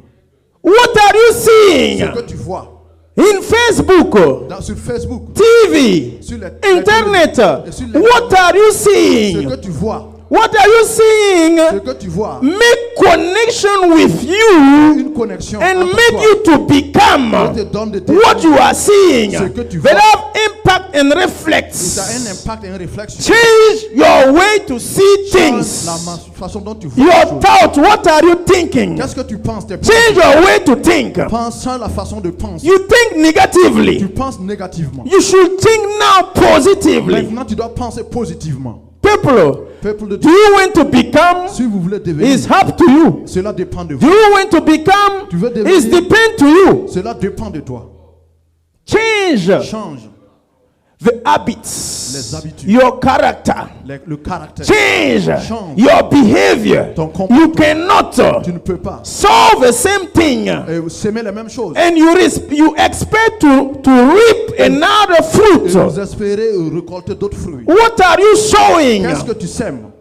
S1: What are you
S2: Ce
S1: seeing
S2: que tu vois
S1: in Facebook,
S2: sur Facebook,
S1: TV,
S2: sur les
S1: Internet?
S2: et sur les-
S1: What are you
S2: ce
S1: seeing?
S2: que tu vois,
S1: What are you seeing?
S2: ce que tu vois,
S1: Make connection with you
S2: une connexion
S1: and
S2: entre
S1: make
S2: toi.
S1: you to become
S2: Je te donne de
S1: what you are seeing.
S2: Ce que tu
S1: That
S2: vois.
S1: have impact and
S2: Ça a un
S1: reflects.
S2: impact et une réflexion.
S1: Change your way to see
S2: La
S1: things.
S2: façon dont tu vois les
S1: Your
S2: choses.
S1: thought, what are you thinking?
S2: Qu'est-ce que tu penses? Tes
S1: Change your way to think.
S2: penses la façon de penser.
S1: You think
S2: Tu
S1: negatively.
S2: penses négativement.
S1: You should think now positively.
S2: Maintenant, tu dois penser positivement.
S1: People,
S2: Peuple de
S1: do
S2: Dieu,
S1: you want to become?
S2: si vous voulez devenir,
S1: It's up to you.
S2: cela dépend de
S1: Do
S2: vous.
S1: you want to become?
S2: Tu veux devenir?
S1: It's depend to you.
S2: Cela dépend de toi.
S1: Change
S2: Change
S1: the habits,
S2: les habitudes,
S1: your character.
S2: le caractère.
S1: Change
S2: Change
S1: your behavior.
S2: ton comportement.
S1: You cannot
S2: Tu ne peux pas
S1: solve the same thing
S2: s'aimer les mêmes choses.
S1: and you expect to reap another
S2: Et
S1: fruit.
S2: vous espérez récolter d'autres fruits.
S1: What are you sowing?
S2: Qu'est-ce que tu sèmes?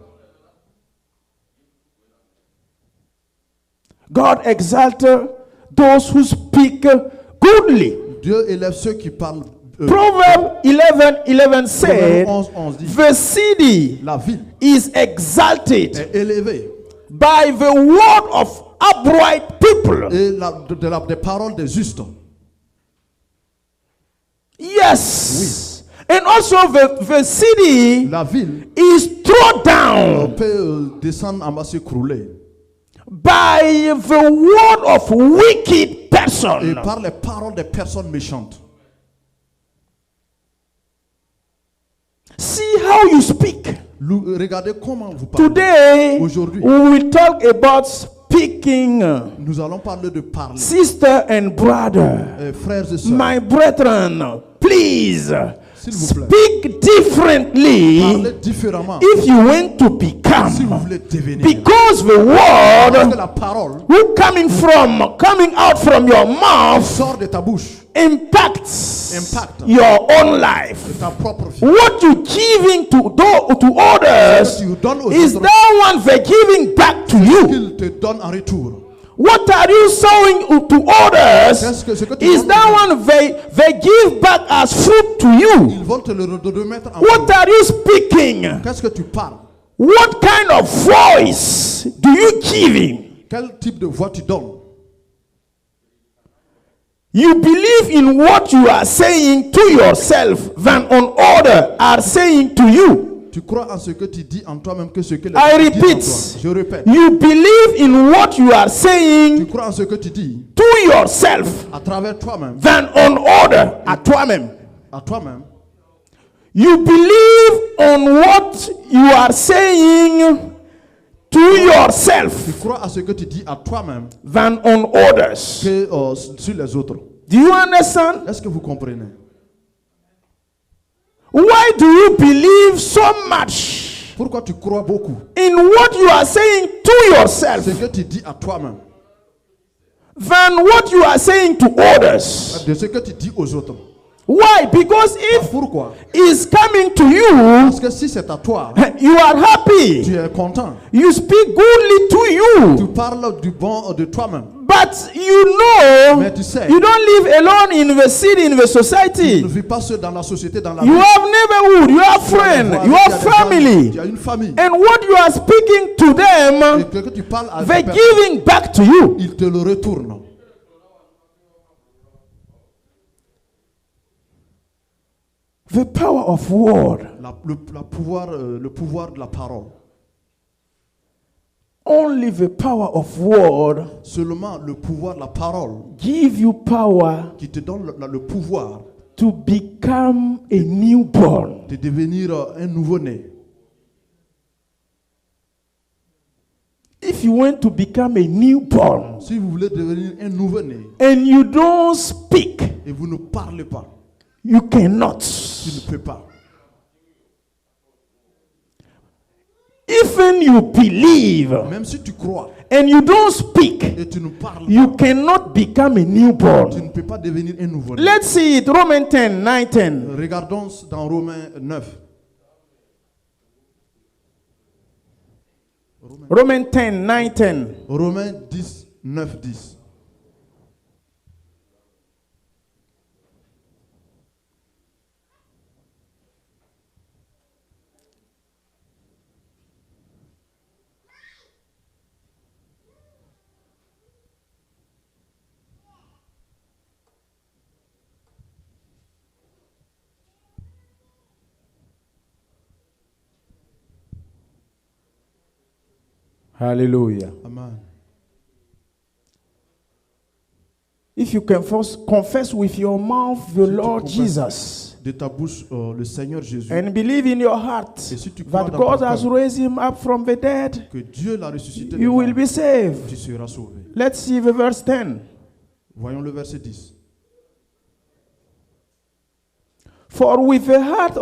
S1: God exalts those who speak goodly.
S2: Dieu élève ceux qui parlent.
S1: Proverbs 11:11 said,
S2: Proverbe 11 dit,
S1: the city
S2: la ville
S1: is exalted
S2: est élevée
S1: by the word of upright people.
S2: et des paroles des justes.
S1: Yes. And also the city
S2: La ville
S1: is thrown down
S2: peut descendre en bas, s'écrouler
S1: by the word of wicked person.
S2: Et par les paroles des personnes méchantes.
S1: See how you speak.
S2: Regardez comment vous parlez.
S1: Today,
S2: Aujourd'hui,
S1: we will talk about speaking.
S2: nous allons parler de parler.
S1: Sister and brother,
S2: Frères et sœurs,
S1: my brethren, please
S2: s'il vous plaît,
S1: speak differently
S2: parlez différemment.
S1: if you want to become.
S2: Si vous voulez devenir.
S1: Because the
S2: Parce que
S1: word
S2: la parole
S1: coming out from your mouth
S2: sort de ta bouche,
S1: impacts
S2: Impact.
S1: your own life.
S2: de ta propre vie.
S1: What you giving to others
S2: Ce que tu donnes aux
S1: is
S2: autres,
S1: that one they're giving back to you.
S2: qu'ils te donnent en retour.
S1: What are you sowing to others
S2: Qu'est-ce que tu
S1: is
S2: donnes
S1: that
S2: aux autres?
S1: one they give back as fruit to you.
S2: Ils vont te le remettre en
S1: What
S2: retour.
S1: are you speaking?
S2: Qu'est-ce que tu parles?
S1: What kind of voice do you giving?
S2: Quel type de voix tu donnes?
S1: You believe in what you are saying to yourself than on others are saying to you.
S2: Tu crois en ce que tu dis en toi-même que ce que les
S1: I
S2: autres disent en
S1: repeat.
S2: toi. Je répète.
S1: You believe in what you are
S2: Tu
S1: saying
S2: crois en ce que tu dis
S1: to yourself
S2: à travers toi-même,
S1: than on others à toi-même.
S2: à toi-même.
S1: You believe on what you are saying to yourself
S2: Tu crois à ce que tu dis à toi-même
S1: than on others.
S2: que sur les autres.
S1: Do you understand?
S2: Est-ce que vous comprenez?
S1: Why do you believe so much
S2: Pourquoi tu crois beaucoup
S1: in what you are saying to yourself
S2: ce que tu dis à toi-même
S1: than what you are saying to others?
S2: de ce que tu dis aux autres?
S1: Why? Because if
S2: Pourquoi?
S1: it's coming to you,
S2: Parce que si c'est à toi,
S1: you are happy.
S2: tu es content.
S1: You speak goodly to
S2: Tu
S1: you.
S2: parles du bon de toi-même.
S1: But you know,
S2: Mais tu sais,
S1: you don't live alone in the city, in the
S2: tu
S1: society.
S2: ne vis pas seul dans la société, dans la
S1: You
S2: vie.
S1: have neighborhood, you have
S2: Tu as des
S1: friends,
S2: voisins,
S1: you
S2: tu as
S1: have
S2: des amis,
S1: family.
S2: Tu as une famille.
S1: And what you are speaking to
S2: Et
S1: them,
S2: que tu parles à
S1: they're
S2: ces personnes,
S1: giving back to you.
S2: ils te le retournent.
S1: The power of word.
S2: Le pouvoir de la parole.
S1: Only the power of word
S2: Seulement le pouvoir de la parole
S1: give you power
S2: qui te donne le pouvoir
S1: to become a newborn.
S2: de devenir un nouveau-né.
S1: If you want to become a newborn
S2: Si vous voulez devenir un nouveau-né
S1: and you don't speak,
S2: et vous ne parlez pas,
S1: you cannot.
S2: tu ne peux pas.
S1: Even you believe
S2: Même si tu crois
S1: and you don't speak,
S2: et tu ne parles pas,
S1: you cannot become a
S2: tu
S1: newborn.
S2: ne peux pas devenir un nouveau-né.
S1: Let's see it. Romans 10, 9, 10.
S2: Regardons dans Romains 9.
S1: Romans 10, 9, 10.
S2: Romains 10, 9, 10.
S1: Hallelujah.
S2: Amen.
S1: If you can first confess with your mouth the
S2: Si tu
S1: Lord
S2: confesses
S1: Jesus
S2: de ta bouche le Seigneur Jésus,
S1: and believe in your heart
S2: et si tu crois
S1: that
S2: dans
S1: God
S2: ton
S1: has
S2: cœur
S1: raised him up from the dead,
S2: que Dieu l'a ressuscité, de
S1: you
S2: mort,
S1: will be saved.
S2: tu seras sauvé.
S1: Let's see the verse 10.
S2: Voyons le verset 10.
S1: For with the heart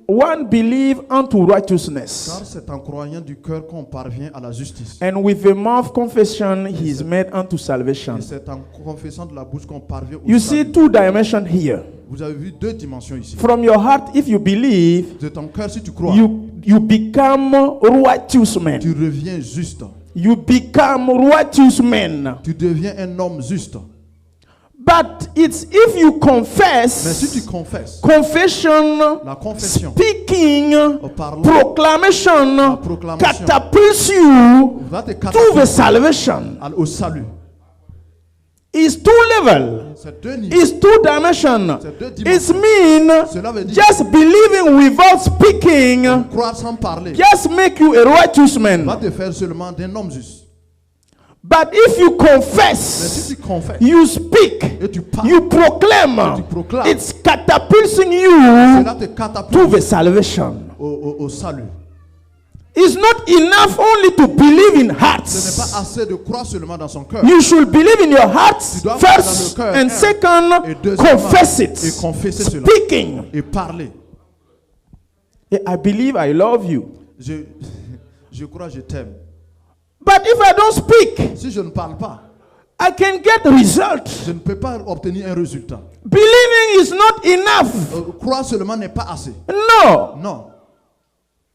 S1: one believe unto righteousness,
S2: Car c'est en croyant du cœur qu'on parvient à la justice.
S1: and with the mouth confession he is made unto salvation.
S2: Et c'est en confessant de la bouche qu'on parvient au
S1: You see
S2: salut.
S1: two dimensions here.
S2: Vous avez vu deux dimensions ici.
S1: From your heart, if you believe,
S2: De ton cœur, si tu crois,
S1: you become righteous man.
S2: tu reviens juste.
S1: You become righteous men.
S2: Tu deviens un homme juste.
S1: But it's if you
S2: Mais
S1: confess,
S2: si tu confesses,
S1: confession,
S2: la confession,
S1: speaking,
S2: parlant,
S1: proclamation
S2: proclamation
S1: catapults you
S2: va te
S1: to the
S2: catapulter
S1: salvation.
S2: au salut.
S1: It's two level.
S2: C'est deux niveaux.
S1: It's two dimension.
S2: C'est deux
S1: It
S2: dimensions.
S1: means
S2: Cela veut dire
S1: just believing without speaking
S2: croire sans parler
S1: just make you a righteous
S2: va
S1: man.
S2: te faire seulement d'un homme juste.
S1: But if you
S2: Mais
S1: confess,
S2: si tu confesses
S1: you speak,
S2: et tu parles,
S1: you proclaim,
S2: tu proclames,
S1: it's catapulting you
S2: cela te
S1: to
S2: catapulte
S1: the salvation.
S2: au salut.
S1: It's not enough only to believe in
S2: Ce n'est
S1: hearts.
S2: pas assez de croire seulement dans son cœur.
S1: You should believe in your heart
S2: Tu dois croire dans
S1: first,
S2: le cœur,
S1: and
S2: et
S1: second,
S2: deuxièmement,
S1: confess
S2: et
S1: it.
S2: confesser cela.
S1: Speaking.
S2: Et parler.
S1: I believe I love you.
S2: Je crois que je t'aime.
S1: But if I don't speak,
S2: Si je ne parle pas,
S1: I can get result.
S2: je ne peux pas obtenir un résultat.
S1: Believing is not enough.
S2: Croire seulement n'est pas assez.
S1: No.
S2: Non.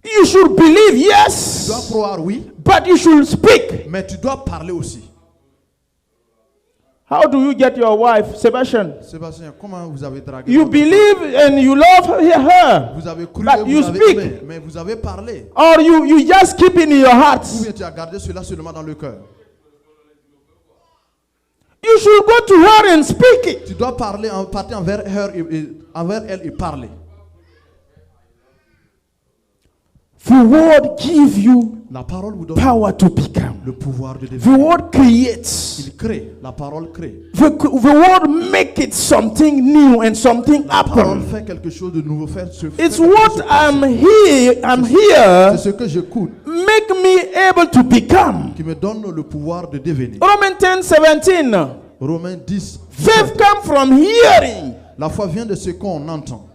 S1: You should believe,
S2: Tu
S1: yes,
S2: dois croire, oui,
S1: but you should speak.
S2: mais tu dois parler aussi.
S1: How do you get your wife, Sebastian?
S2: Sébastien, comment vous avez dragué
S1: You
S2: votre
S1: believe and you love
S2: femme?
S1: her,
S2: Vous avez cru
S1: but
S2: et
S1: you
S2: vous avez
S1: speak.
S2: aimé, mais vous avez parlé.
S1: or you just keep it in your heart.
S2: Ou bien tu as gardé cela seulement dans le cœur.
S1: You should go to her and speak it.
S2: Tu dois parler, partir envers elle et parler.
S1: The word gives you
S2: La parole vous donne
S1: power to become.
S2: le pouvoir de
S1: The
S2: devenir.
S1: word creates.
S2: Il crée, la parole crée.
S1: The word make it something new and something
S2: La parole
S1: happen.
S2: fait quelque chose de nouveau.
S1: It's what I'm here.
S2: C'est ce que j'écoute
S1: Make me able to become.
S2: qui me donne le pouvoir de devenir.
S1: Romans 10:17.
S2: Romains 10.
S1: Faith comes from hearing.
S2: La foi vient de ce qu'on entend.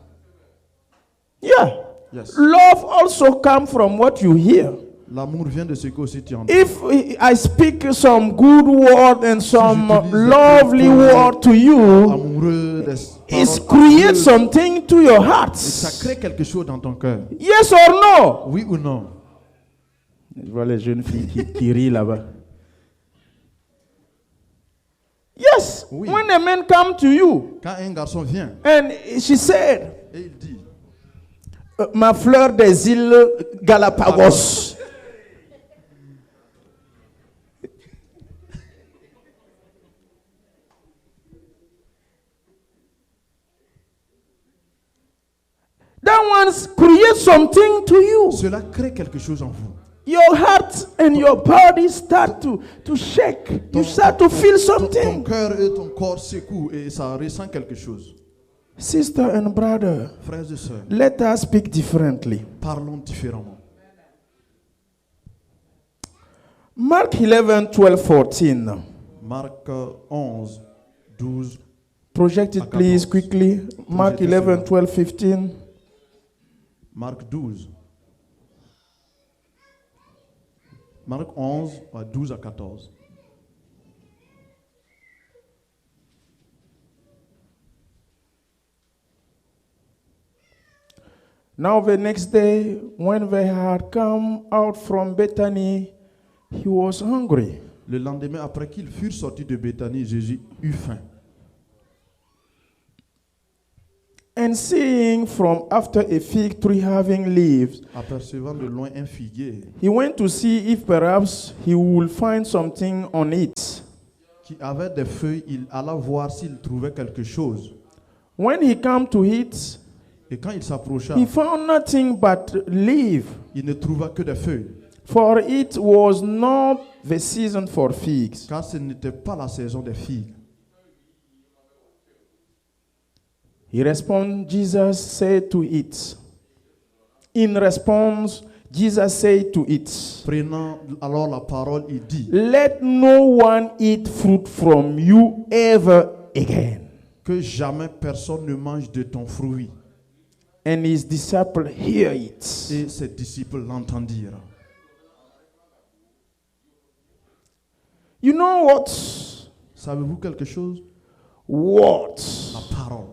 S1: Yeah.
S2: Yes.
S1: Love also comes from what you hear.
S2: L'amour vient de ce que aussi tu entends.
S1: If I speak some good word and some
S2: j'utilise
S1: lovely
S2: des
S1: word to you,
S2: Amoureux, des
S1: it
S2: paroles
S1: creates
S2: amoureuses.
S1: something to your
S2: Et ça
S1: hearts.
S2: crée quelque chose dans ton cœur.
S1: Yes or no?
S2: Oui ou non?
S1: Je vois les jeunes filles qui rient là-bas. Yes.
S2: Oui.
S1: When a man come to you
S2: Quand un garçon vient
S1: and she said,
S2: et il dit,
S1: ma fleur des îles Galapagos. That one creates something to you.
S2: cela crée quelque chose en vous.
S1: Your heart and your body start to shake. You start to feel
S2: Ton
S1: something.
S2: cœur et ton corps secouent et ça ressent quelque chose.
S1: Sister and brother,
S2: Frères et sœurs,
S1: let us speak differently.
S2: parlons différemment.
S1: Mark 11, 12, 14.
S2: Marc 11, 12.
S1: Project it, please, quickly. Mark 11, 12, 15.
S2: Marc 12. Marc 11, 12 à 14.
S1: Now the next day, when they had come out from Bethany, he was hungry.
S2: Le lendemain, après qu'ils furent sortis de Béthanie, Jésus eut faim.
S1: And seeing from after a fig tree having leaves,
S2: Apercevant de loin un figuier
S1: he went to see if perhaps he would find something on it.
S2: qui avait des feuilles, il alla voir s'il trouvait quelque chose.
S1: When he came to it,
S2: Et quand il s'approcha,
S1: he found nothing but leaf,
S2: il ne trouva que des feuilles,
S1: for it was not the season for figs.
S2: car ce n'était pas la saison des figues.
S1: He responded, Jesus said to it. In response, Jesus said to it,
S2: Prenant alors la parole, il dit,
S1: let no one eat fruit from you ever again.
S2: que jamais personne ne mange de ton fruit.
S1: And his disciples hear it.
S2: Et ses disciples l'entendirent.
S1: You know what?
S2: Savez-vous quelque chose?
S1: Words.
S2: La parole,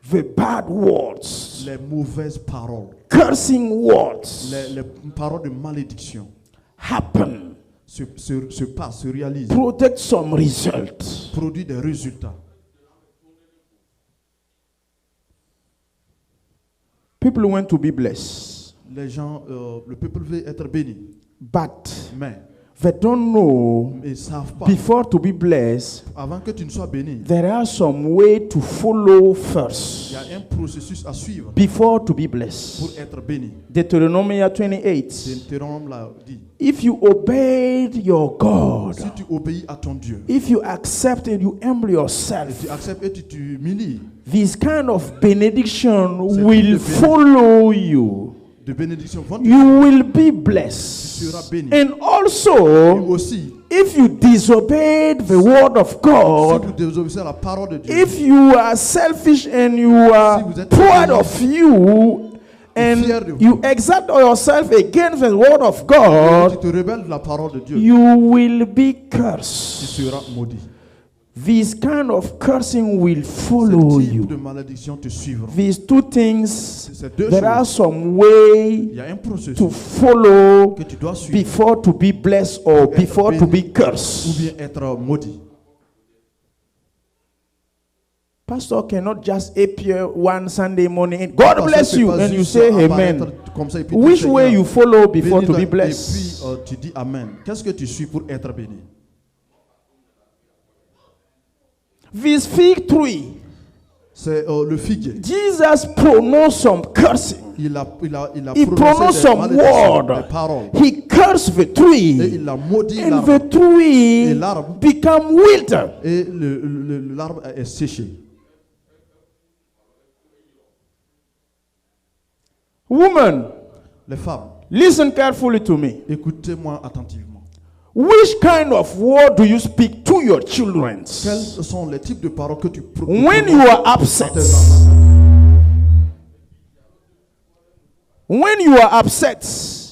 S1: The bad words.
S2: les mauvaises paroles,
S1: Cursing words.
S2: les paroles de malédiction
S1: Happen.
S2: se passent, se réalisent,
S1: Produce some result.
S2: produisent des résultats.
S1: People want to be blessed.
S2: Les gens, le peuple veut être béni.
S1: But
S2: Mais
S1: they don't know
S2: Ils ne savent pas.
S1: before to be blessed,
S2: Avant que tu ne sois béni,
S1: there are some way to follow
S2: il
S1: first
S2: y a un processus à suivre
S1: before to be blessed.
S2: pour être béni.
S1: Deuteronomy 28.
S2: Deutéronome l'a dit.
S1: If you obeyed your God,
S2: Si tu obéis à ton Dieu,
S1: if you accept and you humble
S2: et
S1: yourself,
S2: tu acceptes et tu t'humilies,
S1: this kind of benediction
S2: Cette
S1: will
S2: de
S1: follow you.
S2: de bénédiction vont te
S1: You will be
S2: tu
S1: blessed.
S2: seras béni.
S1: And
S2: Et
S1: also,
S2: aussi,
S1: if you disobeyed the word of
S2: si
S1: God,
S2: vous désobéissez à la parole de Dieu,
S1: if you are selfish and you are
S2: Si vous êtes
S1: proud
S2: orgueilleux,
S1: of you,
S2: fier de
S1: and
S2: vous,
S1: you exalt yourself against the word of
S2: tu
S1: God,
S2: te rebelles de la parole de Dieu,
S1: you will be
S2: tu
S1: cursed.
S2: seras maudit.
S1: This kind of cursing will
S2: Ce
S1: follow
S2: type
S1: you.
S2: de malédiction te suivra.
S1: These two things,
S2: Ces deux
S1: there are
S2: choses,
S1: some way
S2: il y a un processus
S1: to follow
S2: que tu dois suivre
S1: before to be blessed or
S2: être
S1: before to be
S2: béni ou
S1: cursed.
S2: bien être maudit.
S1: Pastor cannot just appear one Sunday morning and God
S2: Pasteur
S1: bless
S2: peut
S1: you
S2: pas
S1: and you
S2: juste
S1: say
S2: apparaître
S1: amen.
S2: comme ça et puis
S1: Which
S2: dire,
S1: way
S2: Seigneur,
S1: you follow before to
S2: bénis-toi,
S1: be blessed?
S2: Et puis tu dis amen. Qu'est-ce que tu suis pour être béni?
S1: This fig tree,
S2: C'est le figuier.
S1: Jesus pronounced some cursing.
S2: Il a
S1: He pronounced
S2: prononcé des
S1: some
S2: malédictions,
S1: word.
S2: des paroles.
S1: He cursed the
S2: Et
S1: tree,
S2: il a maudit
S1: and
S2: l'arbre.
S1: the tree
S2: Et l'arbre,
S1: become withered.
S2: et l'arbre est séché.
S1: Woman,
S2: Les femmes,
S1: listen carefully to me.
S2: écoutez-moi attentivement.
S1: Which kind of word do you speak to your children
S2: Quels sont les types de paroles que tu
S1: when you are upset? When you are upset,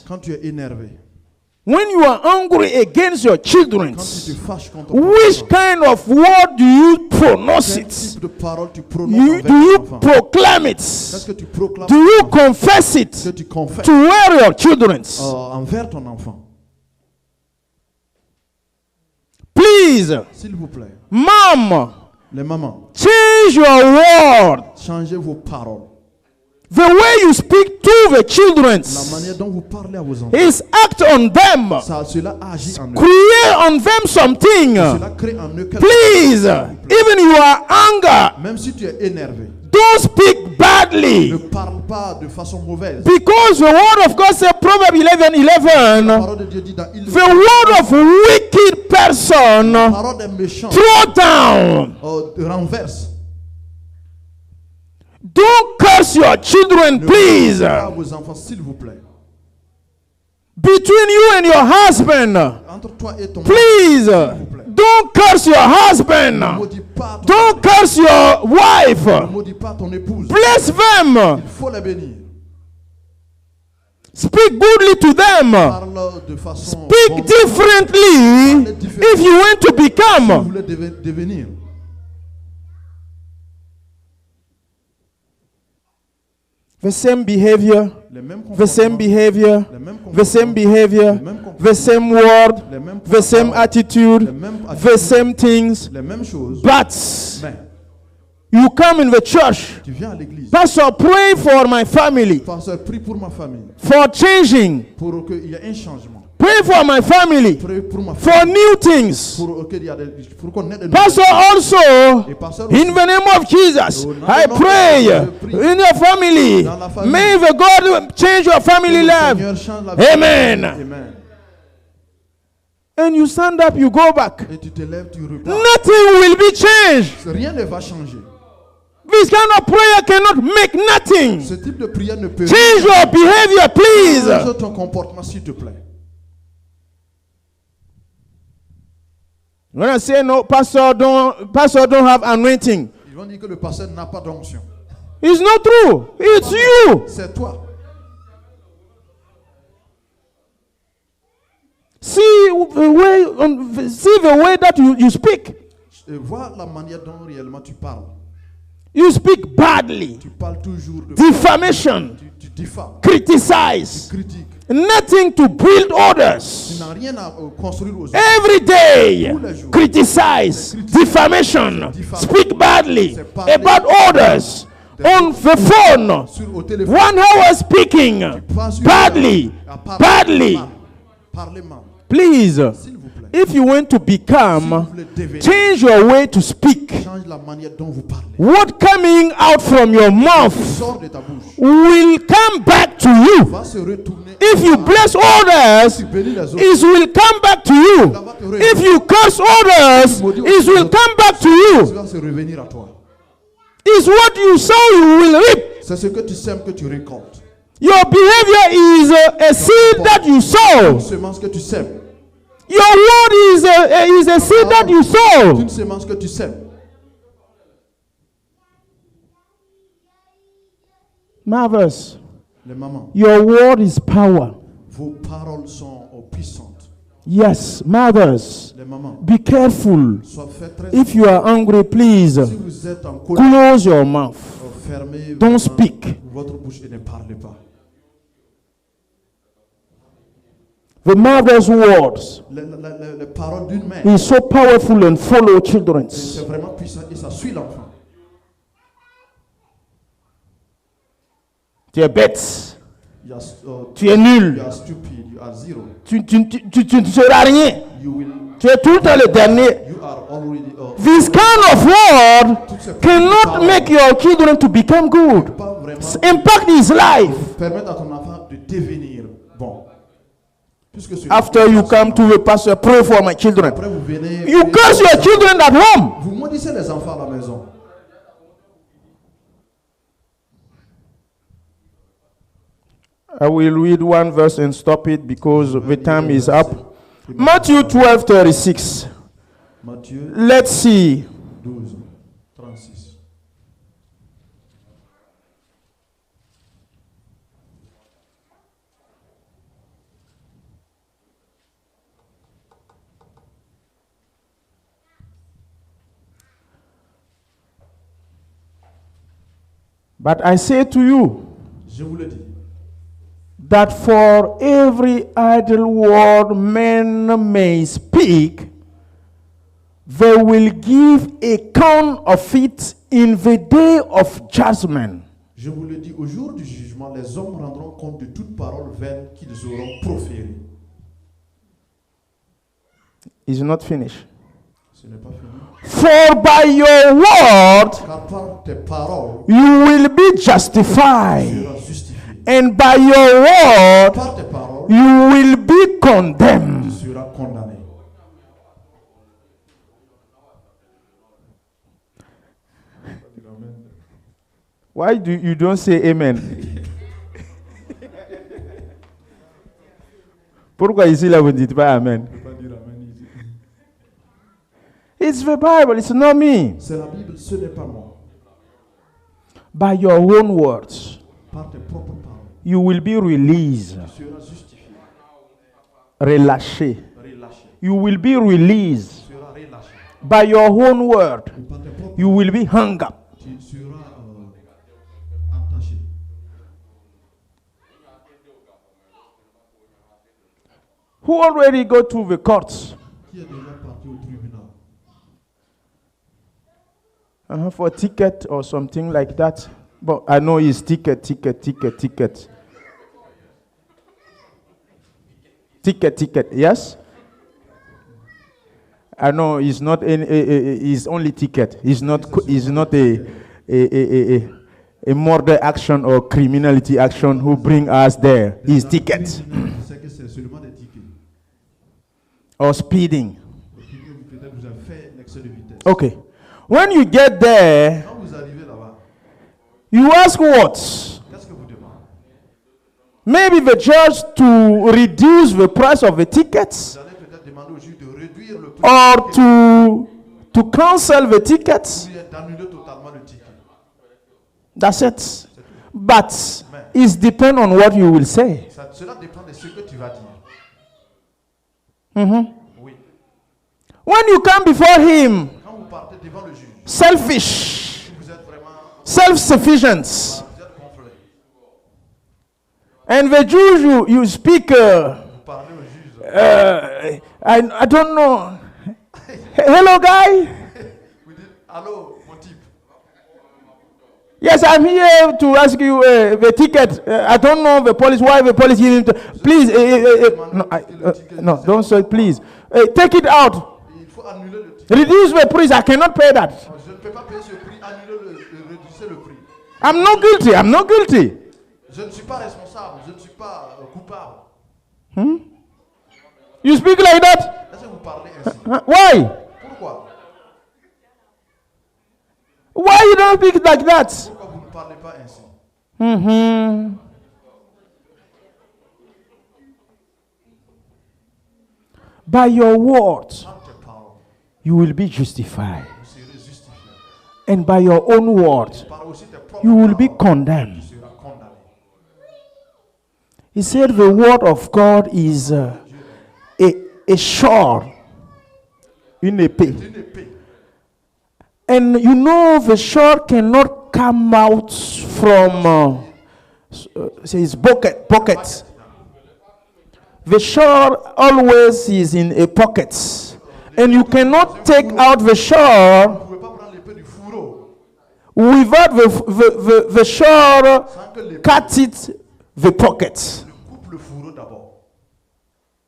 S2: Quand tu es énervé,
S1: when you are angry against your children,
S2: quand tu te fâches contre ton
S1: which
S2: enfant,
S1: kind of word do you pronounce
S2: quel
S1: it?
S2: type de paroles tu prononces
S1: You,
S2: envers
S1: do you
S2: ton enfant?
S1: proclaim
S2: Qu'est-ce
S1: it?
S2: que tu proclames?
S1: Do you confess
S2: Que
S1: it
S2: tu confesses
S1: to where your children?
S2: envers ton enfant?
S1: Please,
S2: S'il vous plaît,
S1: mom,
S2: les mamans,
S1: change your word.
S2: changez vos paroles.
S1: The way you speak to the children
S2: La manière dont vous parlez à vos enfants,
S1: is act on them.
S2: cela agit en eux.
S1: Create on them something.
S2: Cela crée en eux quelque
S1: Please, even you are anger,
S2: Même si tu es énervé,
S1: don't speak
S2: ne
S1: badly.
S2: parle pas de façon mauvaise.
S1: Because the word of God says, Proverbs 11:11,
S2: La parole de Dieu dit dans
S1: the word of wicked person
S2: la parole des méchants
S1: throw down.
S2: renverse.
S1: Don't curse your children,
S2: Ne
S1: please.
S2: parlez pas à vos enfants, s'il vous plaît.
S1: Between you and your husband,
S2: Entre toi et ton
S1: please, don't curse your
S2: ne
S1: husband.
S2: maudis pas ton
S1: Don't curse your wife.
S2: ne maudis pas ton épouse.
S1: Bless them.
S2: Il faut la bénir.
S1: Speak goodly to them.
S2: Parle de façon
S1: Speak
S2: bonne.
S1: differently if you want to
S2: Si vous
S1: become.
S2: voulez devenir.
S1: The same behavior,
S2: Les mêmes
S1: the same
S2: comportements,
S1: behavior,
S2: les mêmes
S1: the same
S2: comportements,
S1: behavior,
S2: les mêmes
S1: the same word,
S2: les mêmes
S1: the same
S2: paroles,
S1: attitude,
S2: les mêmes
S1: the
S2: attitudes,
S1: same things.
S2: les mêmes choses.
S1: But
S2: Mais
S1: you come in the church,
S2: tu viens à l'église.
S1: Pastor, pray for my family,
S2: Pasteur, prie pour ma famille.
S1: for changing.
S2: Pour qu'il y ait un changement.
S1: Pray for my family,
S2: Prie pour ma
S1: for
S2: famille.
S1: new things.
S2: Pour qu'on ait de
S1: Pastor, also,
S2: Et pasteur,
S1: in the name of Jesus, I pray in your family. May the God change your family life.
S2: Seigneur, change la vie.
S1: Amen.
S2: Amen.
S1: And you stand up, you go back.
S2: Et tu te lèves, tu repars.
S1: Nothing will be changed.
S2: Rien ne va changer.
S1: This kind of prayer cannot make nothing.
S2: Ce type de prière ne peut
S1: Change your behavior, please.
S2: changer ton comportement, s'il te plaît.
S1: When I say no, pastor don't have anointing.
S2: Ils vont dire que le pasteur n'a pas d'onction.
S1: It's not true. It's you.
S2: C'est toi.
S1: See the way that you speak.
S2: Et vois la manière dont réellement tu parles.
S1: You speak badly.
S2: Tu parles toujours de
S1: Defamation.
S2: tu diffames,
S1: Criticize.
S2: tu critiques.
S1: Nothing to build
S2: Tu
S1: others.
S2: n'as rien à construire aux autres.
S1: Every day,
S2: Tous les jours.
S1: criticize, defamation, speak badly about others. On the phone,
S2: Au téléphone,
S1: 1 hour speaking
S2: passe une
S1: badly,
S2: heure à parler
S1: badly.
S2: mal. Parler mal.
S1: Please,
S2: S'il vous plaît.
S1: if you want to
S2: S'il vous
S1: become,
S2: plaît, devenez.
S1: change your way to speak.
S2: Change la manière dont vous parlez.
S1: What coming out from your mouth
S2: Sors de ta bouche.
S1: will come back to you.
S2: Va se retourner.
S1: If you bless others,
S2: Tu bénis les autres.
S1: it will come back to you. If you curse others, it will come back to
S2: Ça
S1: you.
S2: va se revenir à toi.
S1: It's what you sow, you will reap.
S2: C'est ce que tu sèmes que tu récoltes.
S1: Your behavior is a seed that you
S2: Une
S1: sow.
S2: semence que tu sèmes.
S1: Your word is a seed that you
S2: C'est
S1: sow.
S2: une semence que tu sèmes.
S1: Marvelous.
S2: Les mamans,
S1: Your word is power.
S2: vos paroles sont puissantes.
S1: Yes, mothers,
S2: Les mamans,
S1: be careful.
S2: sois fait très
S1: If you are angry, please
S2: Si vous êtes en colère,
S1: close your mouth.
S2: fermez
S1: Don't
S2: vraiment
S1: speak.
S2: votre bouche et ne parlez pas.
S1: The mother's words
S2: Les paroles d'une mère,
S1: is so powerful and follow children's.
S2: c'est vraiment puissant et ça suit l'enfant.
S1: Tu es bête.
S2: You are,
S1: Tu es nul.
S2: you are stupid, you are zero.
S1: Tu ne seras rien.
S2: You will,
S1: Tu es tout le temps le dernier.
S2: you are already.
S1: This kind of word cannot make your children to become good.
S2: Pas vraiment
S1: Impact his life.
S2: permettre à ton enfant de devenir bon. Puisque ce
S1: After you come to the pastor, pray for my children.
S2: après vous venez,
S1: You curse your children at home.
S2: vous maudissez les enfants à la maison.
S1: I will read one verse and stop it because the time is up. Matthew 12:36.
S2: Matthieu
S1: Let's see.
S2: 12, 36.
S1: But I say to you
S2: Je vous le dis,
S1: that for every idle word men may speak, they will give account of it in the day of judgment.
S2: je vous le dis, au jour du jugement, les hommes rendront compte de toute parole vaine qu'ils auront proférée.
S1: It's not finished.
S2: Ce n'est pas fini.
S1: For by your word
S2: Car par tes paroles,
S1: you will be
S2: tu
S1: justified,
S2: seras justifié.
S1: and by your word
S2: Par tes paroles,
S1: you will be
S2: tu
S1: condemned.
S2: seras condamné.
S1: Why do you don't say amen? Pourquoi ici là vous ne dites pas amen? It's the Bible, it's not me.
S2: C'est la Bible, ce n'est pas moi.
S1: By your own words,
S2: Par tes propres paroles,
S1: you will be released,
S2: tu seras justifié,
S1: relâché.
S2: relâché.
S1: You will be released.
S2: Tu seras relâché.
S1: By your own word,
S2: Et par tes propres
S1: you will be hung up.
S2: tu seras attaché.
S1: Who already go to the courts
S2: Qui est déjà parti au tribunal
S1: for ticket or something like that? But I know it's ticket. Ticket, yes? I know it's not it's only ticket. It's not a murder action or criminality action who bring us there. It's ticket.
S2: C'est que c'est seulement des tickets.
S1: Or speeding.
S2: Peut-être vous avez fait l'excès de vitesse.
S1: Okay. When you get there,
S2: Quand vous arrivez là-bas,
S1: you ask what?
S2: qu'est-ce que vous demandez?
S1: Maybe the judge to reduce the price of the tickets
S2: Vous allez peut-être demander au juge de réduire le prix
S1: or
S2: du ticket,
S1: to cancel the tickets.
S2: ou d'annuler totalement le ticket.
S1: That's it. But it depends on what you will say.
S2: Cela dépend de ce que tu vas dire.
S1: Mhm.
S2: Oui.
S1: When you come before him,
S2: Quand vous partez devant le juge,
S1: selfish,
S2: vous êtes vraiment
S1: self-sufficient,
S2: vous êtes gonflé.
S1: and the judge you speak,
S2: Vous parlez au juge.
S1: I don't know. Hello, guy.
S2: Vous dites, allô, mon type.
S1: Yes, I'm here to ask you the ticket. I don't know the police. Why the police giving it? Please, no, don't say please. Take it out.
S2: Il faut annuler le ticket.
S1: Reduce the price. I cannot pay that.
S2: Je ne peux pas payer ce prix, réduisez le prix.
S1: I'm not guilty. I'm not guilty.
S2: Je ne suis pas responsable, je ne suis pas coupable.
S1: You speak like that?
S2: Est-ce que vous parlez ainsi?
S1: Why?
S2: Pourquoi?
S1: Why you don't speak like that?
S2: Pourquoi vous ne parlez pas ainsi?
S1: By your words,
S2: Par tes paroles,
S1: you will be justified.
S2: vous serez justifié.
S1: And by your own words,
S2: Par aussi tes propres
S1: you will be
S2: paroles,
S1: condemned.
S2: tu seras condamné.
S1: He said the word of God is a sword, une épée.
S2: C'est une épée.
S1: And you know the sword cannot come out from his pocket. The sword always is in a pocket. And you cannot take out the sword
S2: Vous ne pouvez pas prendre l'épée du fourreau
S1: without the sword
S2: sans que l'épée
S1: cut it the pocket.
S2: coupe le fourreau d'abord.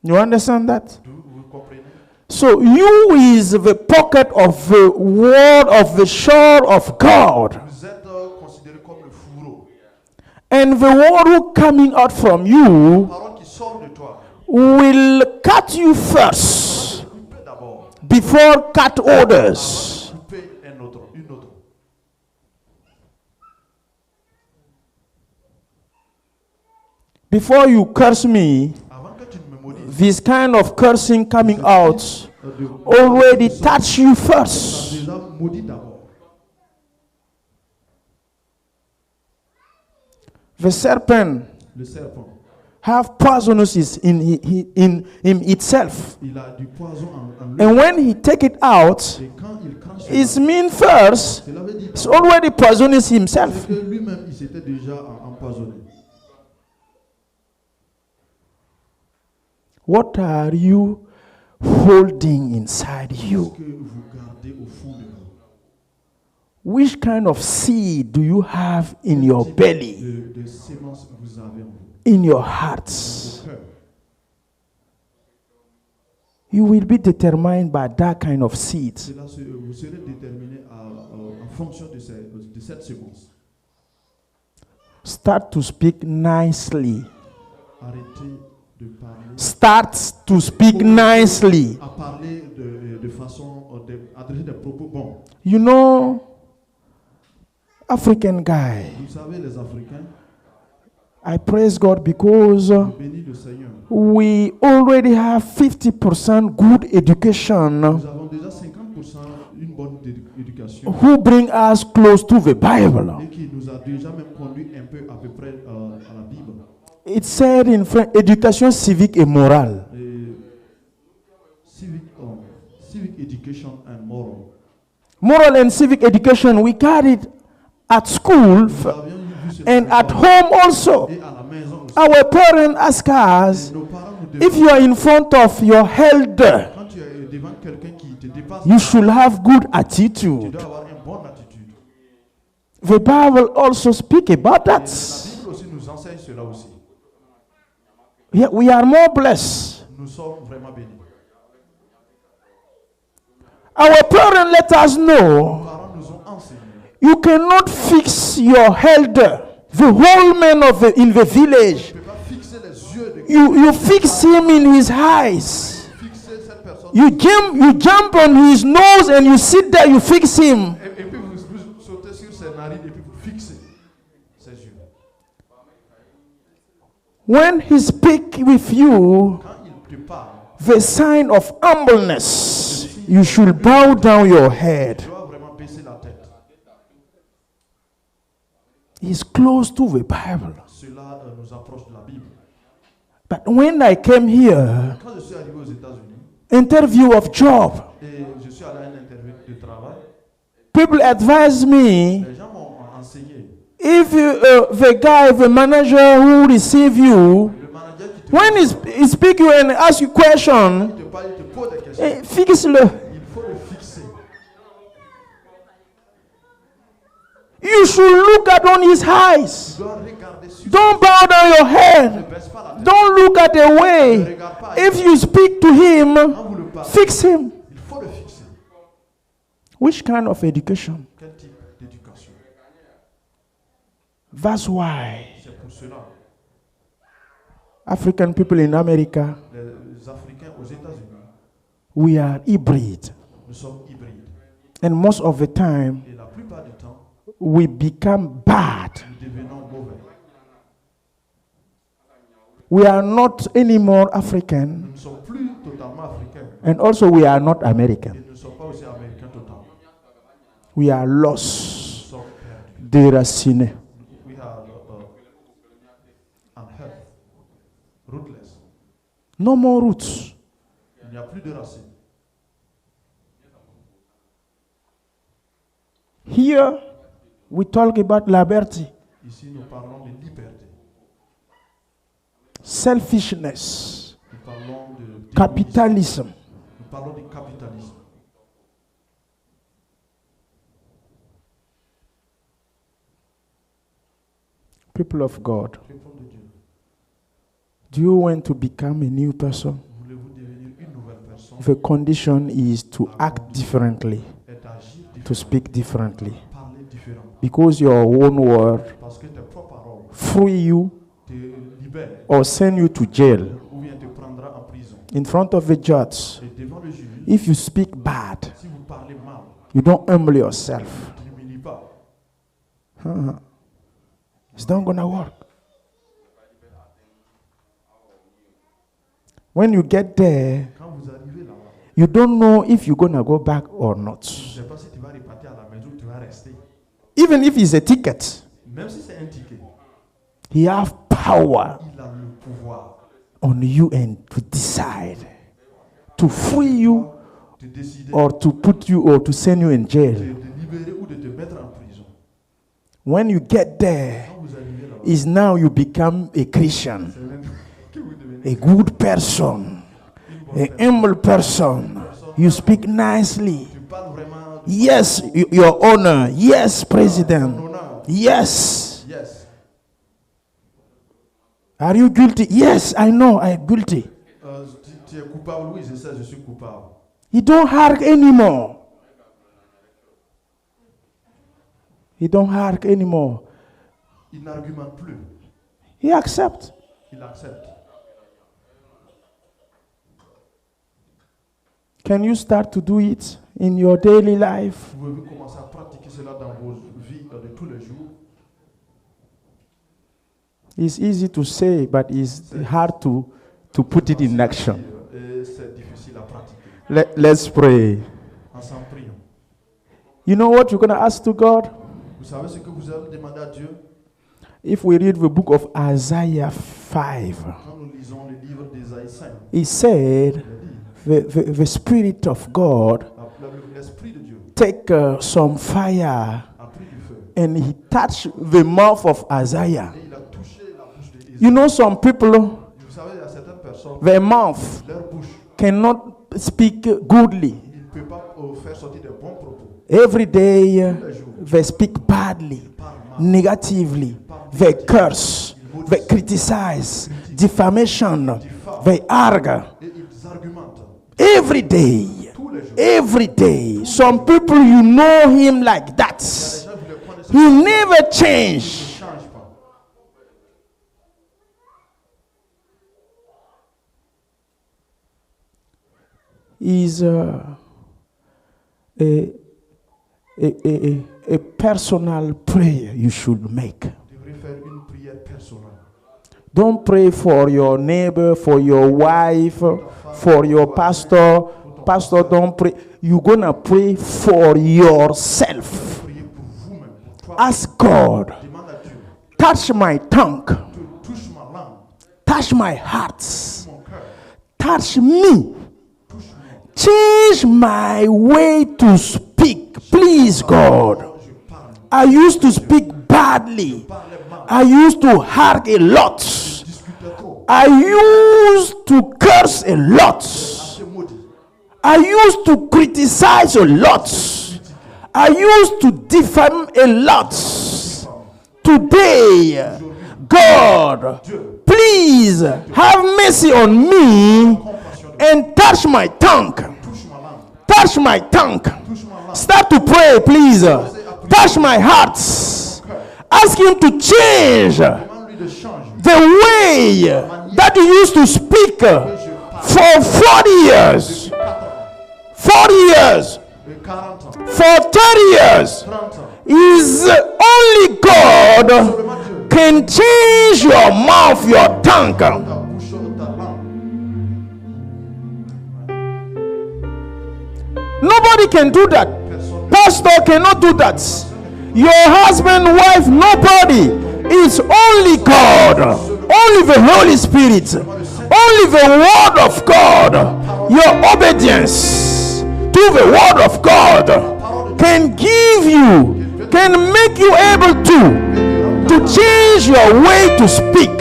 S1: You understand that?
S2: Vous comprenez?
S1: So you is the pocket of the word of the sword of God.
S2: Vous êtes considéré comme le fourreau.
S1: And the word who coming out from you
S2: La parole qui sort de toi,
S1: will cut you first
S2: couper d'abord,
S1: before cut others.
S2: couper une autre.
S1: Before you curse me,
S2: Avant que tu ne me maudisses,
S1: this kind of cursing coming out already touch you first.
S2: déjà maudit d'abord.
S1: The serpent
S2: Le serpent,
S1: have poisonous in itself.
S2: il a du poison en lui.
S1: And when he take it out,
S2: Et quand il crache,
S1: it means first,
S2: cela veut dire
S1: it's already poisonous himself.
S2: que lui-même, il s'était déjà empoisonné.
S1: What are you holding inside you?
S2: Que vous gardez au fond de vous.
S1: Which kind of seed do you have in your
S2: Type
S1: belly,
S2: de sémences que vous avez en vous,
S1: in your hearts?
S2: au cœur.
S1: You will be determined by that kind of seed.
S2: Vous serez déterminé en fonction de cette séquence.
S1: Start to speak nicely.
S2: Arrêtez de parler,
S1: Start to speak nicely.
S2: à parler de façon, adresser des propos bons.
S1: You know, African guy,
S2: Vous savez, les Africains,
S1: I praise God because
S2: bénis le Seigneur.
S1: we already have 50% good education
S2: Nous avons déjà 50% une bonne éducation
S1: who bring us close to the Bible.
S2: et qui nous a déjà même conduit un peu à peu près à la Bible.
S1: It's said in French, education civique et morale.
S2: Et civic education and moral.
S1: Moral and civic education, we got it at school
S2: Nous avions vu cela
S1: and at
S2: à
S1: home also.
S2: et à la maison aussi.
S1: Our parents ask us,
S2: Nos parents nous
S1: if
S2: demandent,
S1: you are in front of your elder,
S2: quand tu es devant quelqu'un qui te dépasse,
S1: you should have good
S2: tu
S1: attitude.
S2: dois avoir une bonne attitude.
S1: The Bible also speak about
S2: Et la
S1: that.
S2: Bible aussi nous enseigne cela aussi.
S1: Yeah, we are more blessed.
S2: Nous sommes vraiment bénis.
S1: Our parents let us
S2: Nos
S1: know
S2: parents nous ont enseigné.
S1: you cannot fix your elder, the whole man in the village.
S2: Tu ne peux pas fixer les yeux de
S1: You fix him in his eyes.
S2: fixer cette personne.
S1: You jump on his nose and you sit there, you fix him.
S2: Et puis vous sautez sur ses narines et puis vous fixez ses yeux.
S1: When he speak with you,
S2: Quand il te parle,
S1: the sign of humbleness, you should bow down your head.
S2: tu dois vraiment baisser la tête.
S1: He's close to the Bible.
S2: Cela nous approche de la Bible.
S1: But when I came here,
S2: Quand je suis arrivé aux États-Unis
S1: interview of job,
S2: et je suis allé à une interview de travail,
S1: people advised me,
S2: les gens m'ont enseigné.
S1: if the manager who receive you,
S2: Le manager qui te,
S1: when he speak you and ask you question,
S2: te parle, il te pose des questions.
S1: fixe-le.
S2: Il faut le fixer.
S1: You should look at on his eyes.
S2: Tu dois regarder sur
S1: Don't bow down your
S2: Ne
S1: head.
S2: baisse pas la tête.
S1: Don't look at the way. If you speak to him,
S2: Quand vous le parlez,
S1: fix him.
S2: il faut le fixer.
S1: Which kind of education?
S2: Quel type d'éducation?
S1: That's why
S2: C'est pour cela
S1: African people in America,
S2: les Africains aux États-Unis,
S1: we are hybrid.
S2: nous sommes hybrides.
S1: And most of the time,
S2: Et la plupart du temps,
S1: we become bad.
S2: nous devenons mauvais.
S1: We are not anymore African,
S2: Nous ne sommes plus totalement africains.
S1: and also we are not
S2: Et
S1: American.
S2: nous ne sommes pas aussi américains totalement.
S1: We are
S2: Nous
S1: lost,
S2: sommes perdus.
S1: déracinés.
S2: We are unhealthy, rootless.
S1: No more roots.
S2: Il n'y a plus de racines.
S1: Here, we talk about liberty,
S2: Ici, nous parlons de liberté.
S1: selfishness,
S2: Nous parlons de
S1: capitalism.
S2: Nous parlons du capitalisme.
S1: People of God,
S2: Peuple de Dieu,
S1: do you want to become a new person?
S2: voulez-vous devenir une nouvelle personne
S1: The condition is to act differently,
S2: et d'agir
S1: to
S2: différemment,
S1: speak differently.
S2: parler différemment?
S1: Because your own word
S2: Parce que tes propres paroles
S1: free you
S2: te libèrent
S1: or send you to jail
S2: ou bien te prendra en prison.
S1: in front of the judge.
S2: Et devant le juge,
S1: If you speak bad,
S2: si vous parlez mal,
S1: you don't humble yourself.
S2: tu n'humilies pas.
S1: It's not gonna work. When you get there,
S2: Quand vous arrivez là-bas,
S1: you don't know if you're gonna go back or not.
S2: je ne sais pas si tu vas repartir à la maison ou tu vas rester.
S1: Even if it's a ticket,
S2: Même si c'est un ticket,
S1: he have power
S2: il a le pouvoir
S1: on you and to decide to free you
S2: de décider
S1: or to put you or to send you in
S2: de
S1: jail.
S2: te libérer ou de te mettre en prison.
S1: When you get there,
S2: Quand vous arrivez là-bas,
S1: is now you become a Christian,
S2: c'est même que vous devenez
S1: a good person, a humble person. You speak nicely.
S2: tu parles vraiment
S1: Yes, your honor. Yes,
S2: ton
S1: president.
S2: honneur.
S1: Yes.
S2: Yes.
S1: Are you guilty? Yes, I know I'm guilty.
S2: Tu es coupable, oui, je sais, je suis coupable.
S1: You don't hark anymore. You don't hark anymore.
S2: Il n'argumente plus,
S1: He accepts.
S2: il accepte.
S1: Can you start to do it in your daily life?
S2: Vous pouvez commencer à pratiquer cela dans vos vies de tous les jours.
S1: It's easy to say, but it's hard to put it in action.
S2: Et c'est difficile à pratiquer.
S1: Let's pray.
S2: Ensemble, prions.
S1: You know what you're going to ask to God?
S2: Vous savez ce que vous allez demander à Dieu?
S1: If we read the book of Isaiah 5,
S2: Quand nous lisons le livre d'Ésaïe 5,
S1: he said,
S2: il a dit,
S1: the Spirit of God
S2: l'Esprit de Dieu
S1: take some fire
S2: a pris du feu
S1: and he touched the mouth of Isaiah.
S2: et il a touché la bouche d'Ésaïe.
S1: You know, some people,
S2: Vous savez, il y a certaines personnes,
S1: their mouth
S2: leur bouche,
S1: cannot speak goodly.
S2: il ne peut pas faire sortir de bons propos.
S1: Every day, they speak badly, negatively, they curse, they criticize, defamation, they argue.
S2: Et ils argumentent
S1: Every day,
S2: tous les jours.
S1: every day. Some people, you know him like that.
S2: Les gens, vous les connaissez,
S1: He never
S2: ils ne
S1: change.
S2: changent pas.
S1: Is a personal prayer you should make.
S2: Vous devrez faire une prière personnelle.
S1: Don't pray for your neighbor, for your wife, for your pastor. Pastor, don't pray. You're going to pray for yourself.
S2: Priez pour vous-même, pour toi.
S1: Ask God,
S2: Demande à Dieu,
S1: touch my tongue,
S2: touche ma langue,
S1: touch my heart,
S2: mon cœur,
S1: touch me.
S2: touche-moi.
S1: Change my way to speak, please, God.
S2: Je parle,
S1: I used to speak badly.
S2: parle mal,
S1: I used to hark a lot.
S2: discute trop,
S1: I used to curse a lot.
S2: assez maudit.
S1: I used to criticize a lot. I used to defame a lot. Today, God, please have mercy on me and touch my tongue. Touch my tongue. Start to pray, please. Touch my heart. Ask him to change the way that you used to speak for 40 years. 40 years. For 30 years. Is only God can change your mouth, your tongue. Nobody can do that. Pastor cannot do that. Your husband, wife, nobody. It's only God. Only the Holy Spirit. Only the Word of God. Your obedience to the Word of God can give you, can make you able to change your way to speak.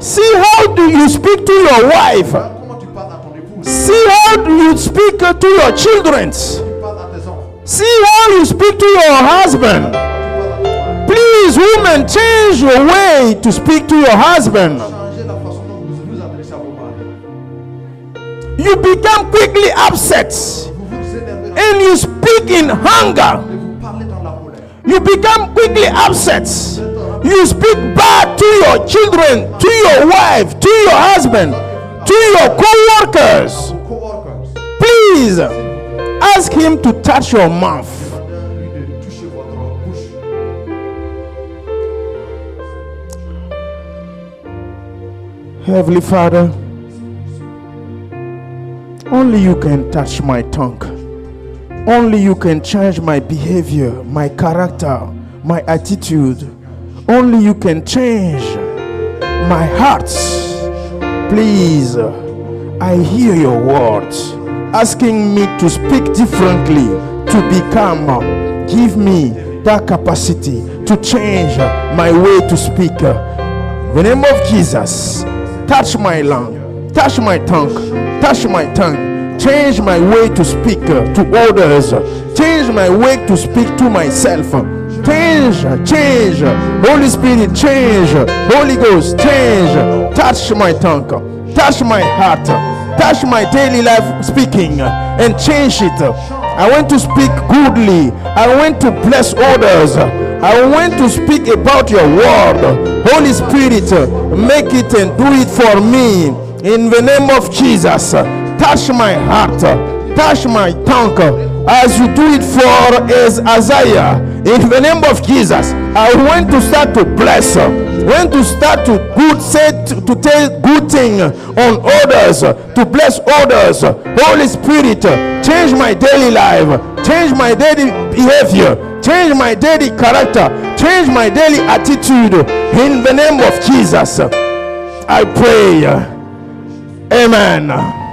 S1: See how do you speak to your wife. See how do you speak to your children. See how you speak to your husband. Please, women, change your way to speak to your husband. You become quickly upset and you speak in hunger. You become quickly upset. You speak bad to your children, to your wife, to your husband, to your co-workers. Please ask him to touch your mouth. Heavenly Father, only you can touch my tongue. Only you can change my behavior, my character, my attitude. Only you can change my heart. Please, I hear your words asking me to speak differently, to become. Give me that capacity to change my way to speak. In the name of Jesus, touch my lung, touch my tongue, touch my tongue. Change my way to speak to others. Change my way to speak to myself. Change. Holy Spirit, change. Holy Ghost, change. Touch my tongue. Touch my heart. Touch my daily life speaking and change it. I want to speak goodly. I want to bless others. I want to speak about your word. Holy Spirit, make it and do it for me. In the name of Jesus. Touch my heart, touch my tongue, as you do it for Isaiah. In the name of Jesus, I want to start to bless. Want to start to tell good thing on others, to bless others. Holy Spirit, change my daily life, change my daily behavior, change my daily character, change my daily attitude. In the name of Jesus, I pray. Amen.